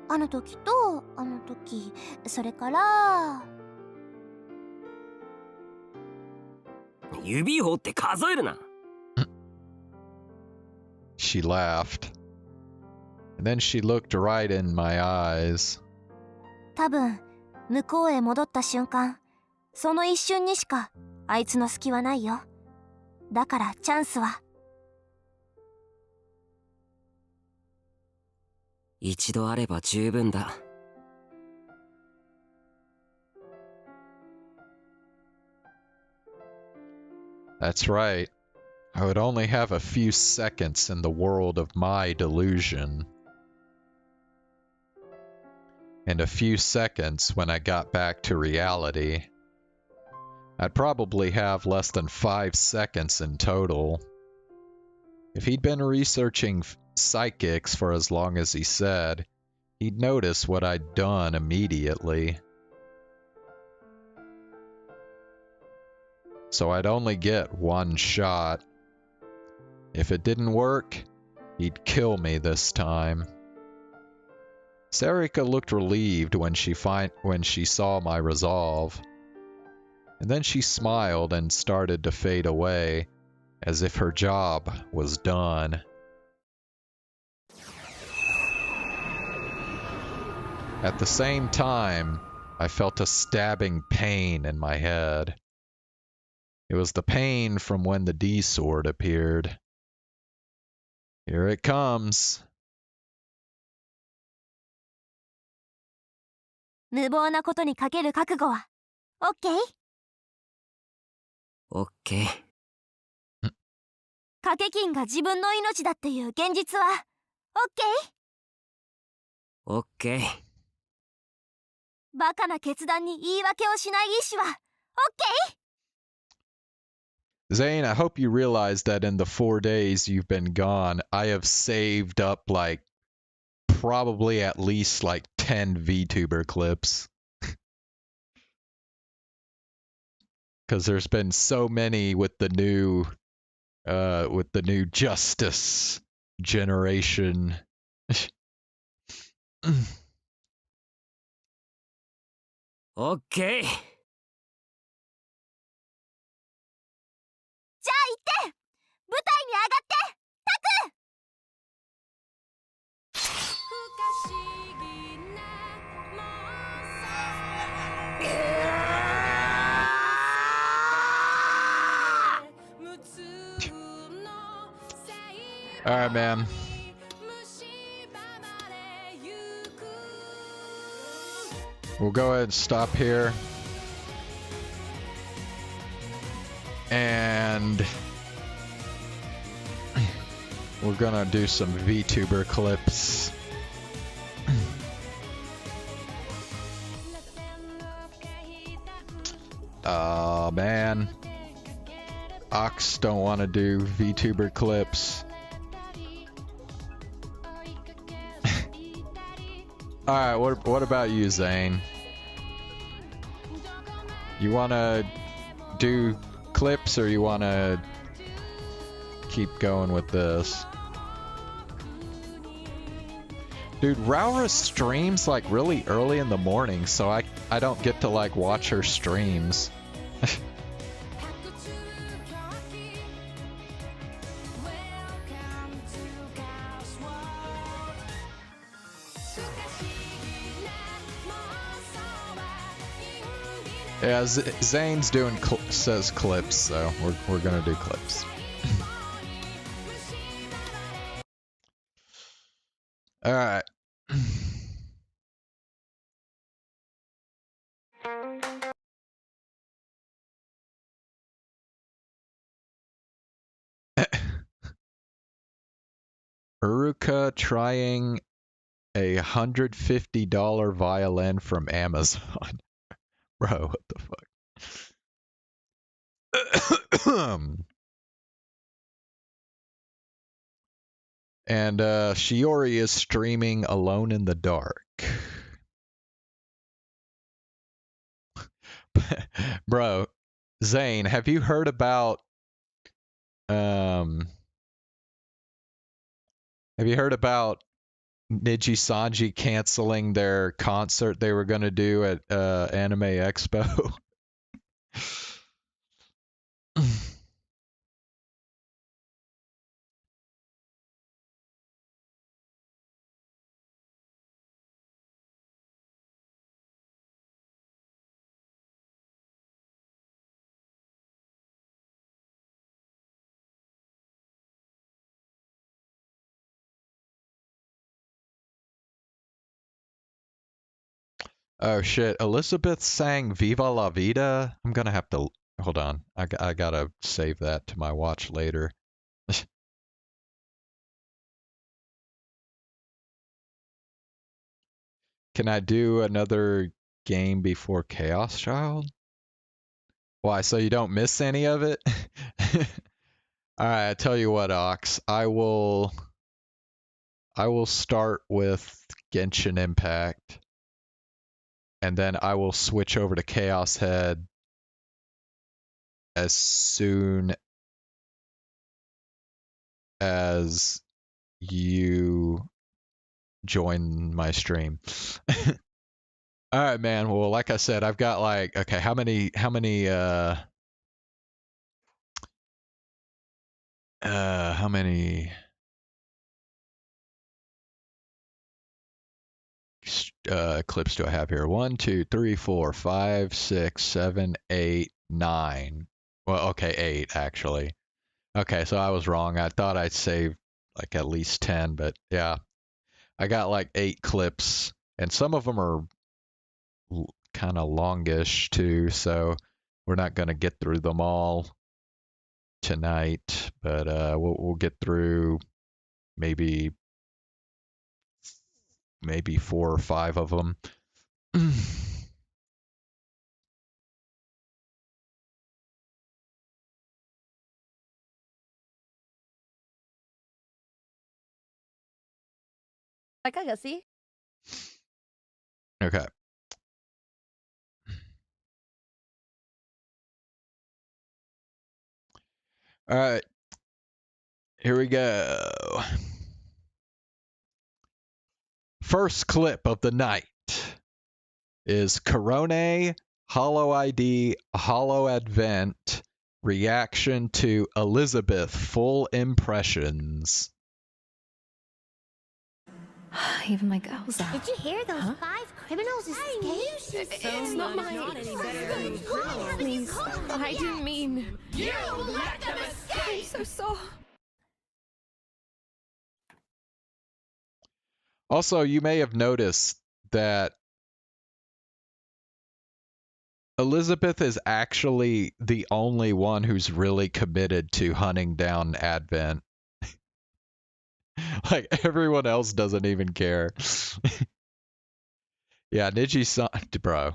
あの時とあの時、それから指を折って数えるな。She laughed. And then she looked right in my eyes. 多分向こうへ戻った瞬間、その一瞬にしかあいつの隙はないよ。だからチャンスは一度あれば十分だ。That's right. I would only have a few seconds in the world of my delusion. And a few seconds when I got back to reality. I'd probably have less than 5 seconds in total. If he'd been researching psychics for as long as he said, he'd notice what I'd done immediately. So I'd only get one shot. If it didn't work, he'd kill me this time. Serika looked relieved when she saw my resolve. And then she smiled and started to fade away, as if her job was done. At the same time, I felt a stabbing pain in my head. It was the pain from when the D sword appeared. Here it comes. 無謀なことにかける覚悟はオッケー？オッケー。賭け金が自分の命だっていう現実はオッケー？オッケー。バカな決断に言い訳をしない意志はオッケー？ Zane, I hope you realize that in the 4 days you've been gone, I have saved up like probably at least like 10 VTuber clips. Because there's been so many with the new justice generation. Okay. じゃあ行って舞台に上がってタクAlright, man. We'll go ahead and stop here. And we're gonna do some VTuber clips. Oh man. Ox don't want to do VTuber clips. Alright, what about you, Zane? You wanna do clips or you want to keep going with this? Dude, Raura streams like really early in the morning, so I don't get to like watch her streams. Yeah, Zane's doing says clips, so we're gonna do clips. All right. Uruka trying a $150 violin from Amazon. Bro, what the fuck? And Shiori is streaming Alone in the Dark. Bro, Zane, have you heard about Niji Sanji canceling their concert they were gonna do at Anime Expo? Oh shit, Elizabeth sang Viva la Vida? I'm gonna have to... Hold on, I gotta save that to my watch later. Can I do another game before Chaos Child? Why, so you don't miss any of it? Alright, I tell you what, Ox. I will start with Genshin Impact. And then I will switch over to Chaos Head as soon as you join my stream. All right, man. Well, like I said, I've got like, okay, how many clips do I have here? 1, 2, 3, 4, 5, 6, 7, 8, 9. Well, okay, 8 actually. Okay, so I was wrong. I thought I'd save like at least 10, but yeah. I got like 8 clips, and some of them are kind of longish too, so we're not going to get through them all tonight, but we'll get through maybe 4 or 5 of them. Okay. All right. Here we go. First clip of the night is Corone Hollow ID Hollow Advent reaction to Elizabeth full impressions. Even my girls are. Did you hear those 5 criminals escaped? It's not mine. Please, I didn't mean. You let them escape! I'm so sorry. Also, you may have noticed that Elizabeth is actually the only one who's really committed to hunting down Advent. Like, everyone else doesn't even care. Yeah, Niji-san, bro.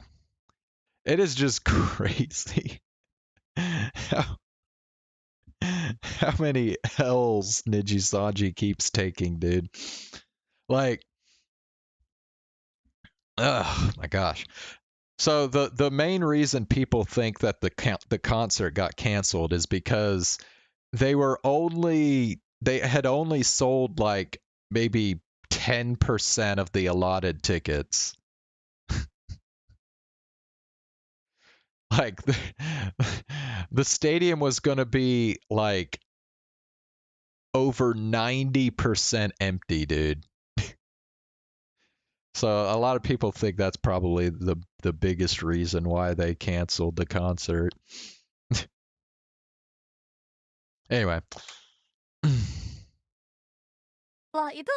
It is just crazy how many L's Niji-sanji keeps taking, dude. Like, oh my gosh. So the main reason people think that the concert got canceled is because they had only sold like maybe 10% of the allotted tickets. Like the stadium was going to be like over 90% empty, dude. So a lot of people think that's probably the biggest reason why they canceled the concert. Anyway. Loh, itu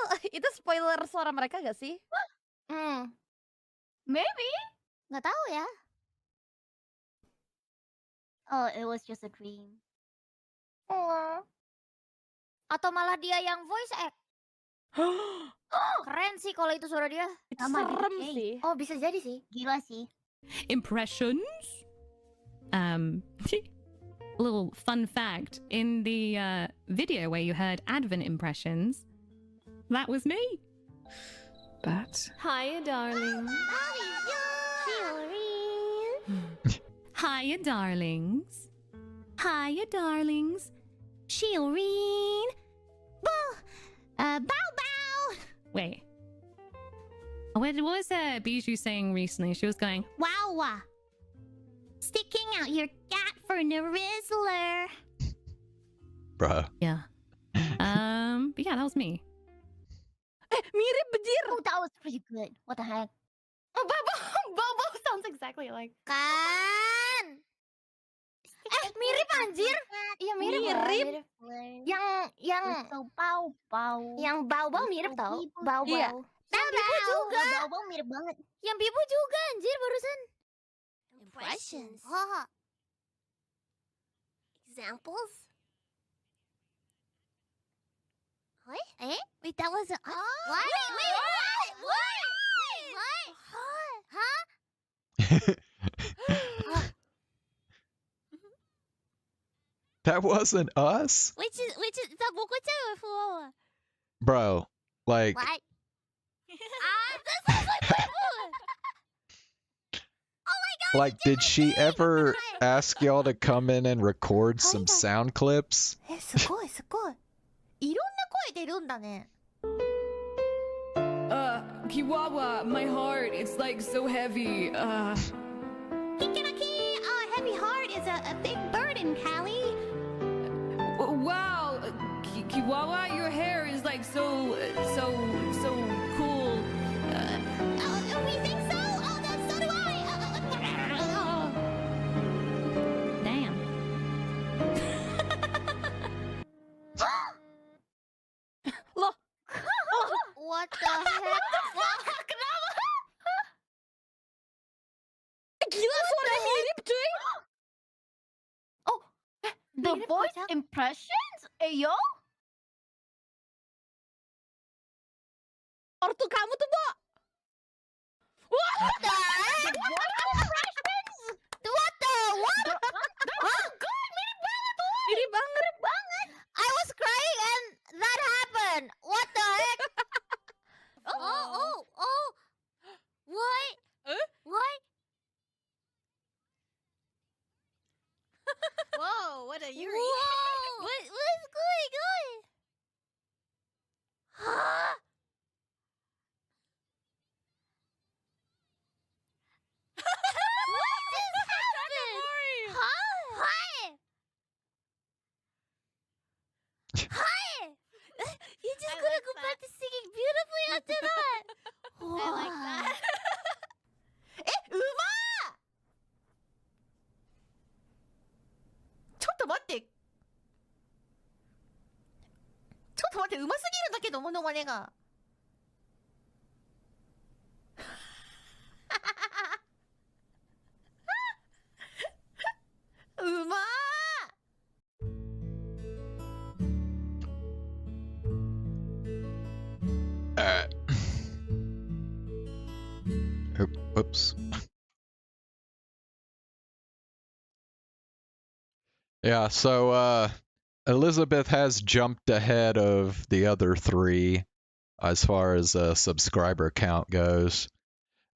spoiler suara mereka gak sih? Maybe. Nggak tahu ya. Oh, it was just a dream. Oh. Atau malah dia yang voice act. Keren sih kalau itu suara dia. Serem sih. Oh, bisa jadi sih. Gila sih. Impressions. Little fun fact, in the video where you heard Advent impressions, that was me. But Hiya, darling. Hiya, darlings. Hiya, darlings. Shioreen. Bow bow. Wait. What was Bijou saying recently? She was going, Wow. Sticking out your gat for the Rizzler. Bruh. yeah. But yeah, that was me. Mirip bejir. Oh, that was pretty good. What the heck? Oh, Bobo sounds exactly like. Kan. Mirip anjir. Iya mirip. Yang Yang bau mirip tau. Bau. Iya. Yang bibu juga. Bau mirip banget. Yang bibu juga anjir barusan. Impressions. Examples? What? Wait, that wasn't. What? Huh? That wasn't us? Which is the boku Bro, like What? This is like like did she ever ask y'all to come in and record some sound clips? すごい。いろんな声出るんだね。Kiwawa, my heart, it's like so heavy. Kikinaki, a heavy heart is a big burden, Callie. Wow, Kiwawa, your hair is like so cool. We think so? Oh, so do I. damn. Loh. What the heck? Gila suara mirip cuy. Oh, the Mirip, voice Kocak. impressions? Yo? Ortu kamu tuh, Bo. What the heck? What the what? Oh god, mirip banget tuh. Mirip banget. I was crying and that happened. What the heck? Oh. What? What? Whoa, what a Whoa! What's going on? Huh? What just happened? Huh? Hi! You just gonna go back to singing beautifully after that. I like that. うまーちょっと待って、うますぎるんだけど、モノマネが。うまー Oops. Yeah, so Elizabeth has jumped ahead of the other three as far as subscriber count goes,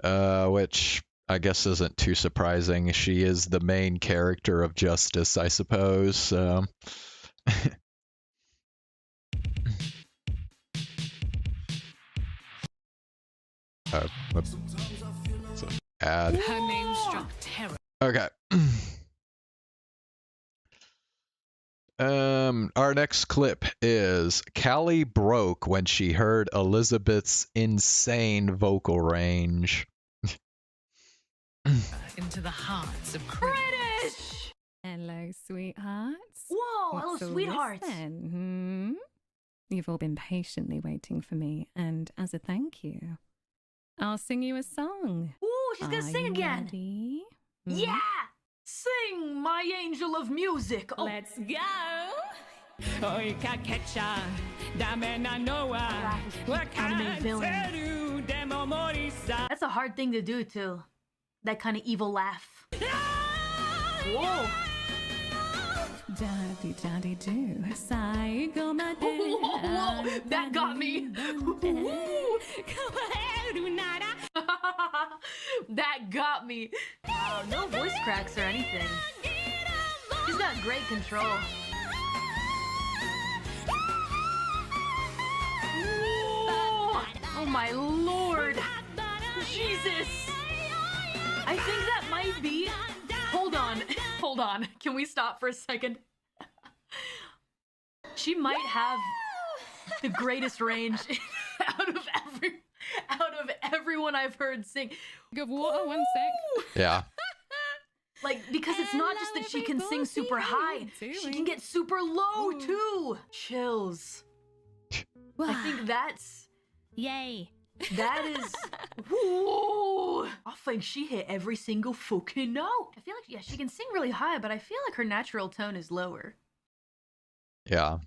which I guess isn't too surprising. She is the main character of Justice, I suppose. So. Whoops. It's an ad. Her name struck terror. Okay. Our next clip is Callie broke when she heard Elizabeth's insane vocal range. Into the hearts of British. Hello, sweethearts. Whoa, What's hello, all this sweethearts. then? You've all been patiently waiting for me, and as a thank you, I'll sing you a song. Ooh, she's gonna sing you again. Ready? Yeah! Sing, my angel of music. Oh. Let's go! Oi, kakecha, dame na noa, wakateru demo morisa. That's a hard thing to do, too. That kind of evil laugh. Whoa! Daddy, daddy, do. Saigo made. Whoa, that got me. That got me. Wow, no voice cracks or anything. She's got great control. Whoa. Oh my lord. Jesus. I think that might be... Hold on. Hold on. Can we stop for a second? She might have the greatest range out of everyone I've heard sing. Give water 1 sec. Yeah. Like, because it's not just that she can sing super high, she can get super low too. Chills. I think that's... Yay. That is... Whoa! I think she hit every single fucking note. I feel like, yeah, she can sing really high, but I feel like her natural tone is lower. Yeah.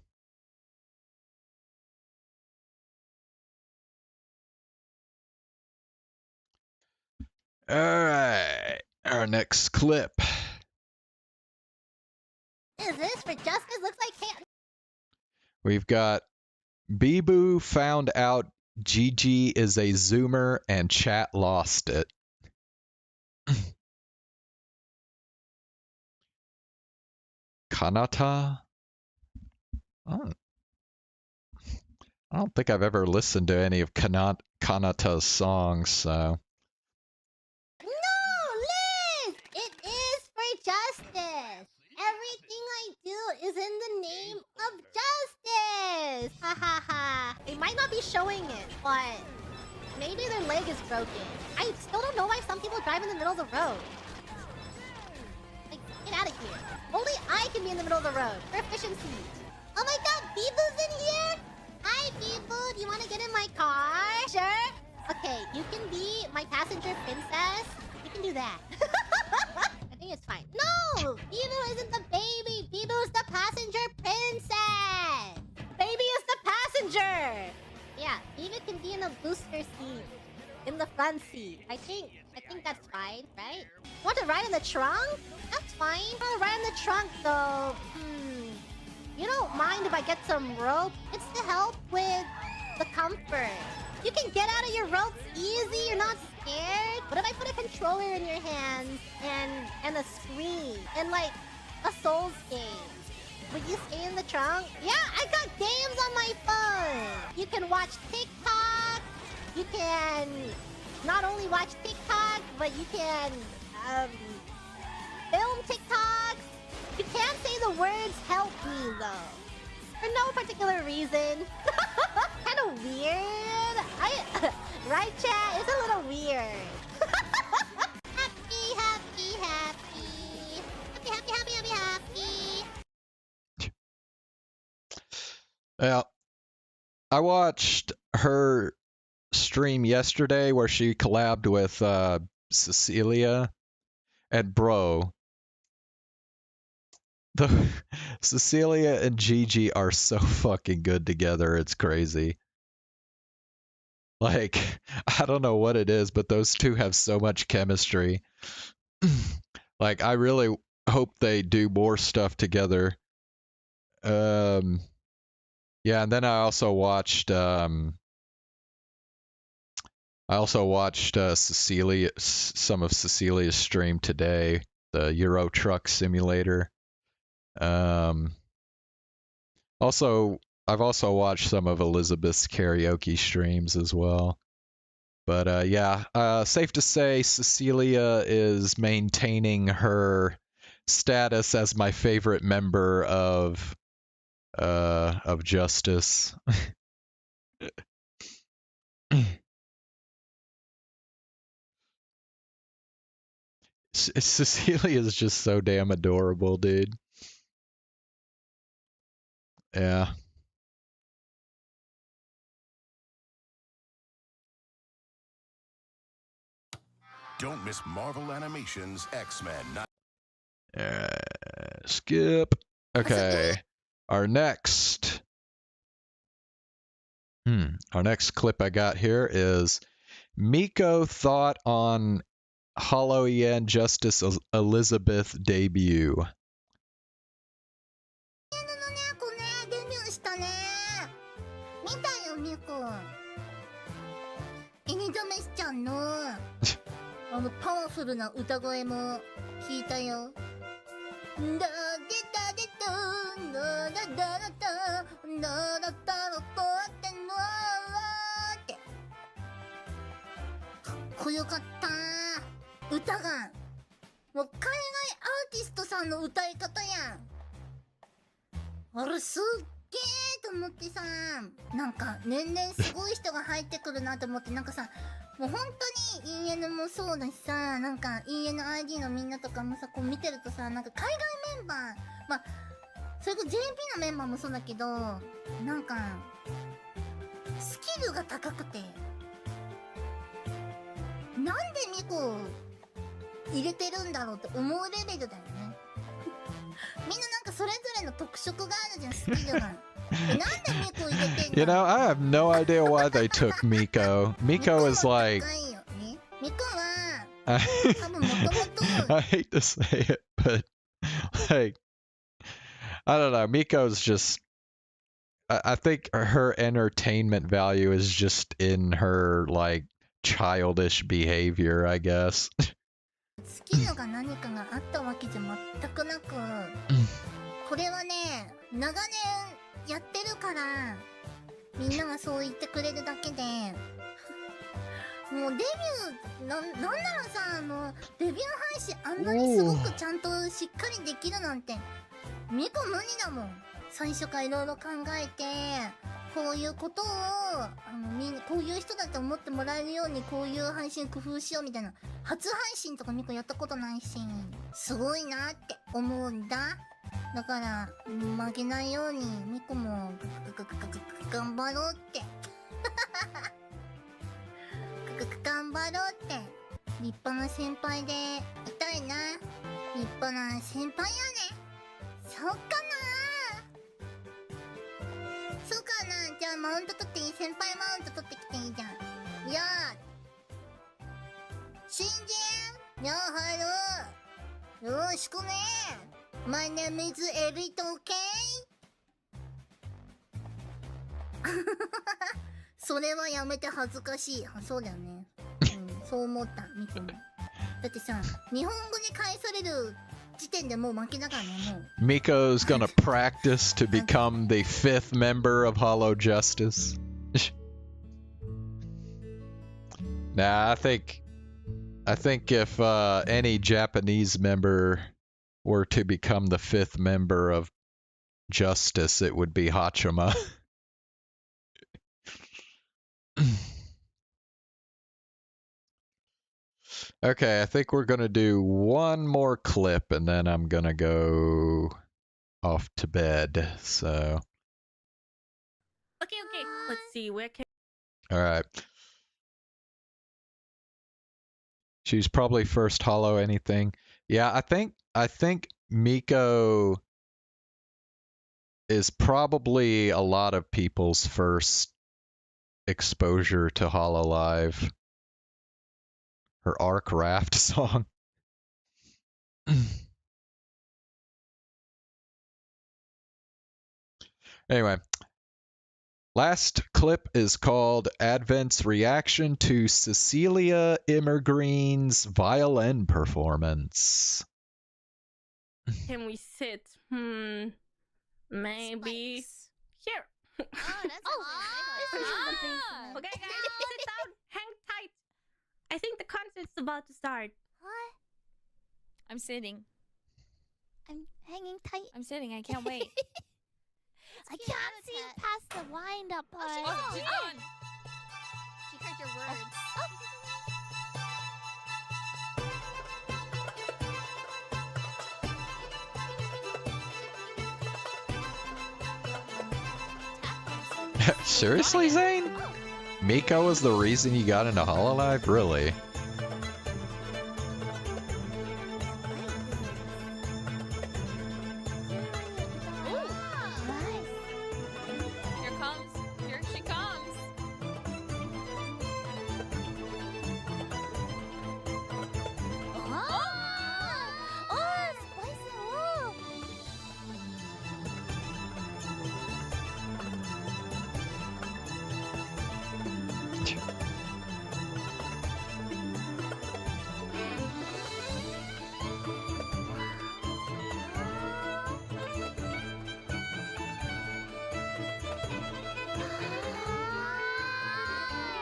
All right. Our next clip. Is this for justice? Looks like We've got Bibu found out Gigi is a Zoomer and chat lost it. Kanata? I don't think I've ever listened to any of Kanata's songs, so. No, Liz! It is for justice! Everything I do is in the name of justice! Ha ha ha. They might not be showing it, but maybe their leg is broken. I still don't know why some people drive in the middle of the road. Like, get out of here. Only I can be in the middle of the road for efficiency. Oh my god, Bibu's in here? Hi, Bibu. Do you want to get in my car? Sure. Okay, you can be my passenger princess. You can do that. I think it's fine. No! Bibu isn't the baby. Bibu's the passenger princess. Baby is the passenger. Yeah, Bibu can be in a booster seat. In the front seat. I think that's fine, right? Want to ride in the trunk? That's fine. Want to ride in the trunk, though. You don't mind if I get some rope? It's to help with the comfort. You can get out of your ropes easy. You're not scared. What if I put a controller in your hands and a screen and like a Souls game? Would you stay in the trunk? Yeah, I got games on my phone. You can watch TikTok. You can not only watch TikTok, but you can film TikToks. You can't say the words "help me" though, for no particular reason. Kind of weird. Right, chat? It's a little weird. Happy, happy, happy, happy, happy, happy, happy, happy. Yeah, I watched her stream yesterday where she collabed with Cecilia, and bro, the Cecilia and Gigi are so fucking good together. It's crazy. Like, I don't know what it is, but those two have so much chemistry. Like, I really hope they do more stuff together. Yeah, and then I also watched I also watched some of Cecilia's stream today, the Euro Truck Simulator. Also, I've also watched some of Elizabeth's karaoke streams as well. But yeah, safe to say Cecilia is maintaining her status as my favorite member of Justice. Cecilia is just so damn adorable, dude. Yeah. Don't miss Marvel Animation's X-Men. Skip. Okay. Our next clip I got here is Miko thought on Hollow-en Justice Elizabeth debut. デビューしたね。見たよ、ミコ。エリザベスちゃんのパワフルな歌声も聞いたよ。だでだでと、だだだだだ、だだだだとってのって。かっこよかった。歌が。もう海外アーティストさんの歌い方やん。あれすっげーと思ってさ、なんか年々すごい人が入ってくるなと思って、なんかさ、もう本当に EN もそうだしさ、なんか ENID のみんなとかもさ、こう見てるとさ、なんか海外メンバー、まあ、それこそ JP のメンバーもそうだけど、なんか、スキルが高くて、なんでミコ入れてるんだろうって思うレベルだよね。みんななんかそれぞれの特色があるじゃん、スキルが。なんでミコ入れてんの？ You know, I have no idea why they took Miko. Miko is like... ミコは、多分もともと... I hate to say it, but like, I don't know. Miko's just... I think her entertainment value is just in her, like, childish behavior, I guess. スキルが何かがあったわけじゃ全くなく、これはね、長年やってるから、みんながそう言ってくれるだけで、もうデビュー、なんならさ、デビュー配信あんなにすごくちゃんとしっかりできるなんて、ミコ無理だもん。最初からいろいろ考えて、こういうことを、こういう人だと思ってもらえるように、こういう配信工夫しようみたいな。初配信とかミコやったことないし、すごいなって思うんだ。だから、負けないように、ミコも、頑張ろうって。頑張ろうって。立派な先輩でいたいな。立派な先輩やね。そうかな。そうかな。じゃあマウント取っていい？先輩マウント取ってきていいじゃん。いやー。新人やはる。よろしくね。My name is Elite, OK? それはやめて恥ずかしい。そうだよね。そう思った、ミコも。だってさ、日本語に返される時点でもう負けだからね、もう。Miko's gonna practice to become the 5th member of Hollow Justice. Nah, I think if any Japanese member were to become the 5th member of Justice, it would be Hachima. Okay, I think we're gonna do one more clip and then I'm gonna go off to bed, so... Okay, let's see, where can... Alright. She's probably first hollow anything. Yeah, I think Miko is probably a lot of people's first exposure to Hololive. Her Arc Raft song. Anyway, Last clip is called Advent's reaction to Cecilia Immergreen's violin performance. Can we sit? Maybe here. Oh, that's This is the basement. Okay, guys, sit down. Hang tight. I think the concert's about to start. What? I'm sitting. I'm hanging tight. I'm sitting. I can't wait. I can't see past the wind up part. Oh, she's gone. She heard your words. Seriously, Zane? Miko was the reason you got into Hololive? Really? Here she comes.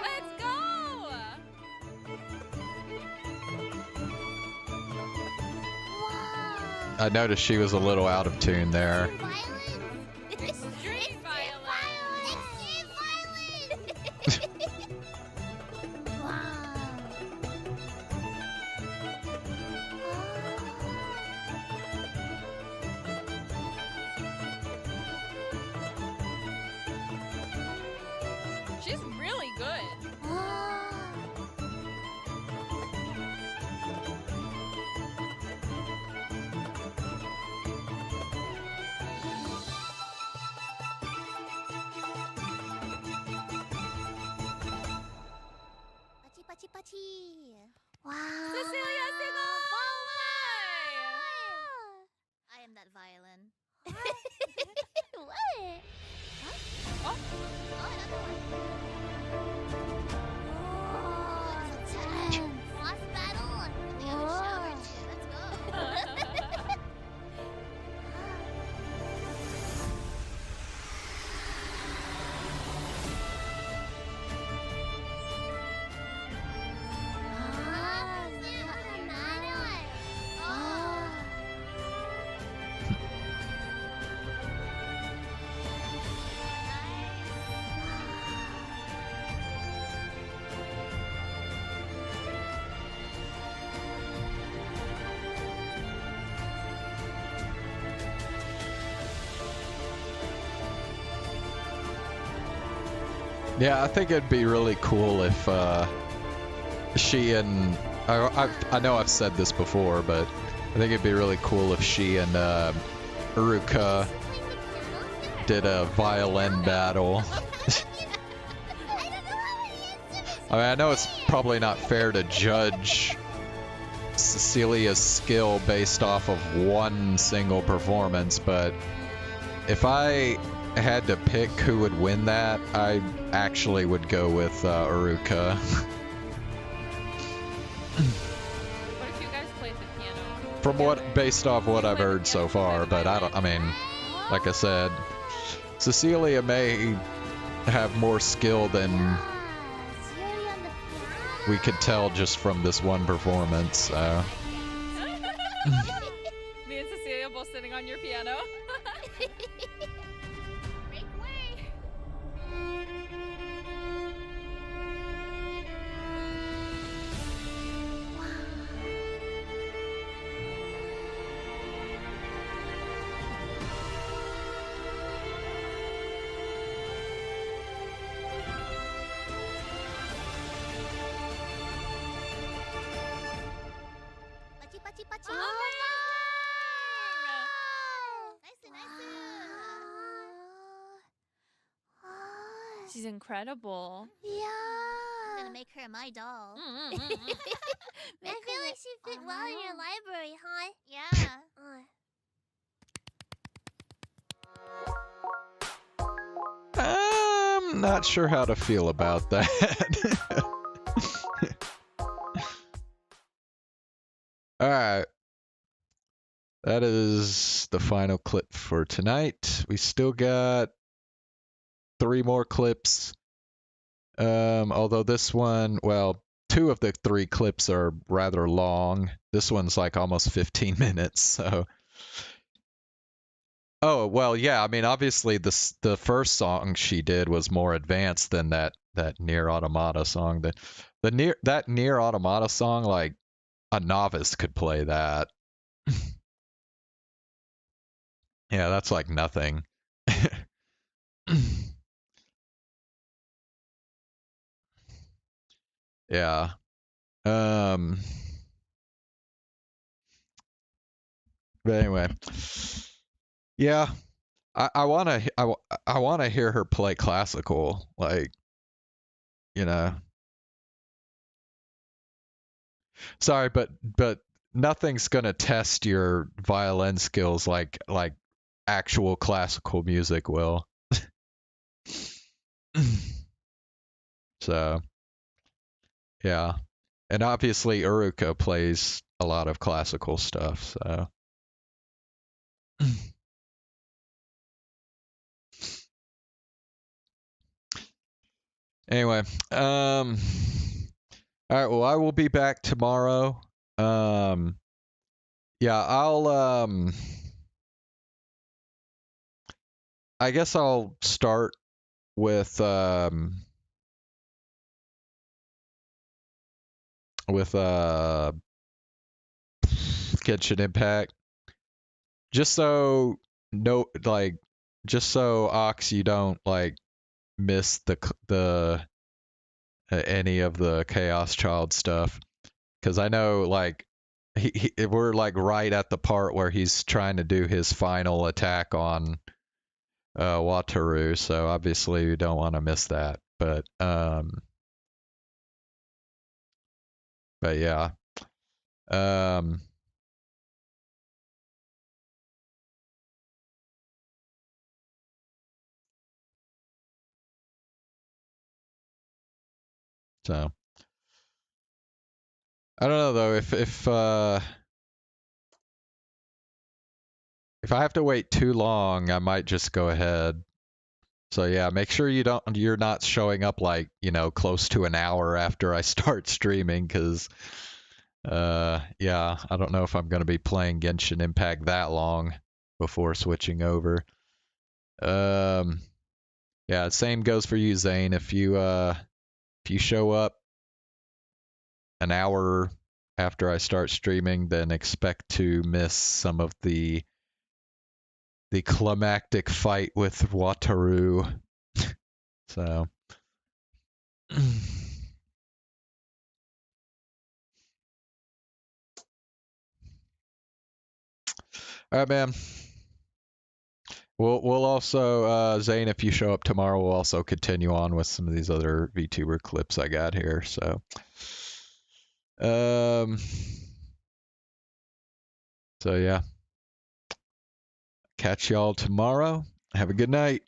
Let's go. I noticed she was a little out of tune there. Extreme violence. She's really good. Pachi, pachi, pachi. Wow. Cecilia, sing along. I am that violin. What? Huh? Oh. Another one. Oh, it's intense. Boss battle. We have a shower too. Let's go. Yeah, I think it'd be really cool if she and I know I've said this before, but I think it'd be really cool if she and Uruka did a violin battle. I mean, I know it's probably not fair to judge Cecilia's skill based off of one single performance, but if I had to pick who would win that, I actually would go with Uruka. What if you guys played the piano? From what, based off what I've heard so far, but I mean, like I said, Cecilia may have more skill than we could tell just from this one performance, so. Me and Cecilia both sitting on your piano. Break away. Pachi, pachi, pachi. Nice, nice. She's incredible. Yeah. I'm gonna make her my doll. I feel like she fit well in your library, huh? Yeah. not sure how to feel about that. Alright. That is the final clip for tonight. We still got 3 more clips. Although this one, well, 2 of the 3 clips are rather long. This one's like almost 15 minutes, so. Oh, well, yeah, I mean, obviously the first song she did was more advanced than that Nier Automata song. That Nier Automata song, like, a novice could play that. Yeah, that's like nothing. Yeah. But anyway. Yeah. I want to hear her play classical, like, you know. Sorry, but nothing's going to test your violin skills like actual classical music will. So, yeah. And obviously Uruka plays a lot of classical stuff, so. Anyway, all right, well, I will be back tomorrow. Yeah, I guess I'll start with Genshin Impact. Just so Ox, you don't like miss the any of the Chaos Child stuff, because I know like we're like right at the part where he's trying to do his final attack on Wataru, so obviously you don't want to miss that. But yeah. So I don't know though, if I have to wait too long, I might just go ahead. So yeah, make sure you're not showing up like, close to an hour after I start streaming, because yeah, I don't know if I'm going to be playing Genshin Impact that long before switching over. Yeah, same goes for you, Zane. If you show up an hour after I start streaming, then expect to miss some of the climactic fight with Wataru. So all right, man. We'll also Zane, if you show up tomorrow, we'll also continue on with some of these other VTuber clips I got here. So so yeah. Catch y'all tomorrow. Have a good night.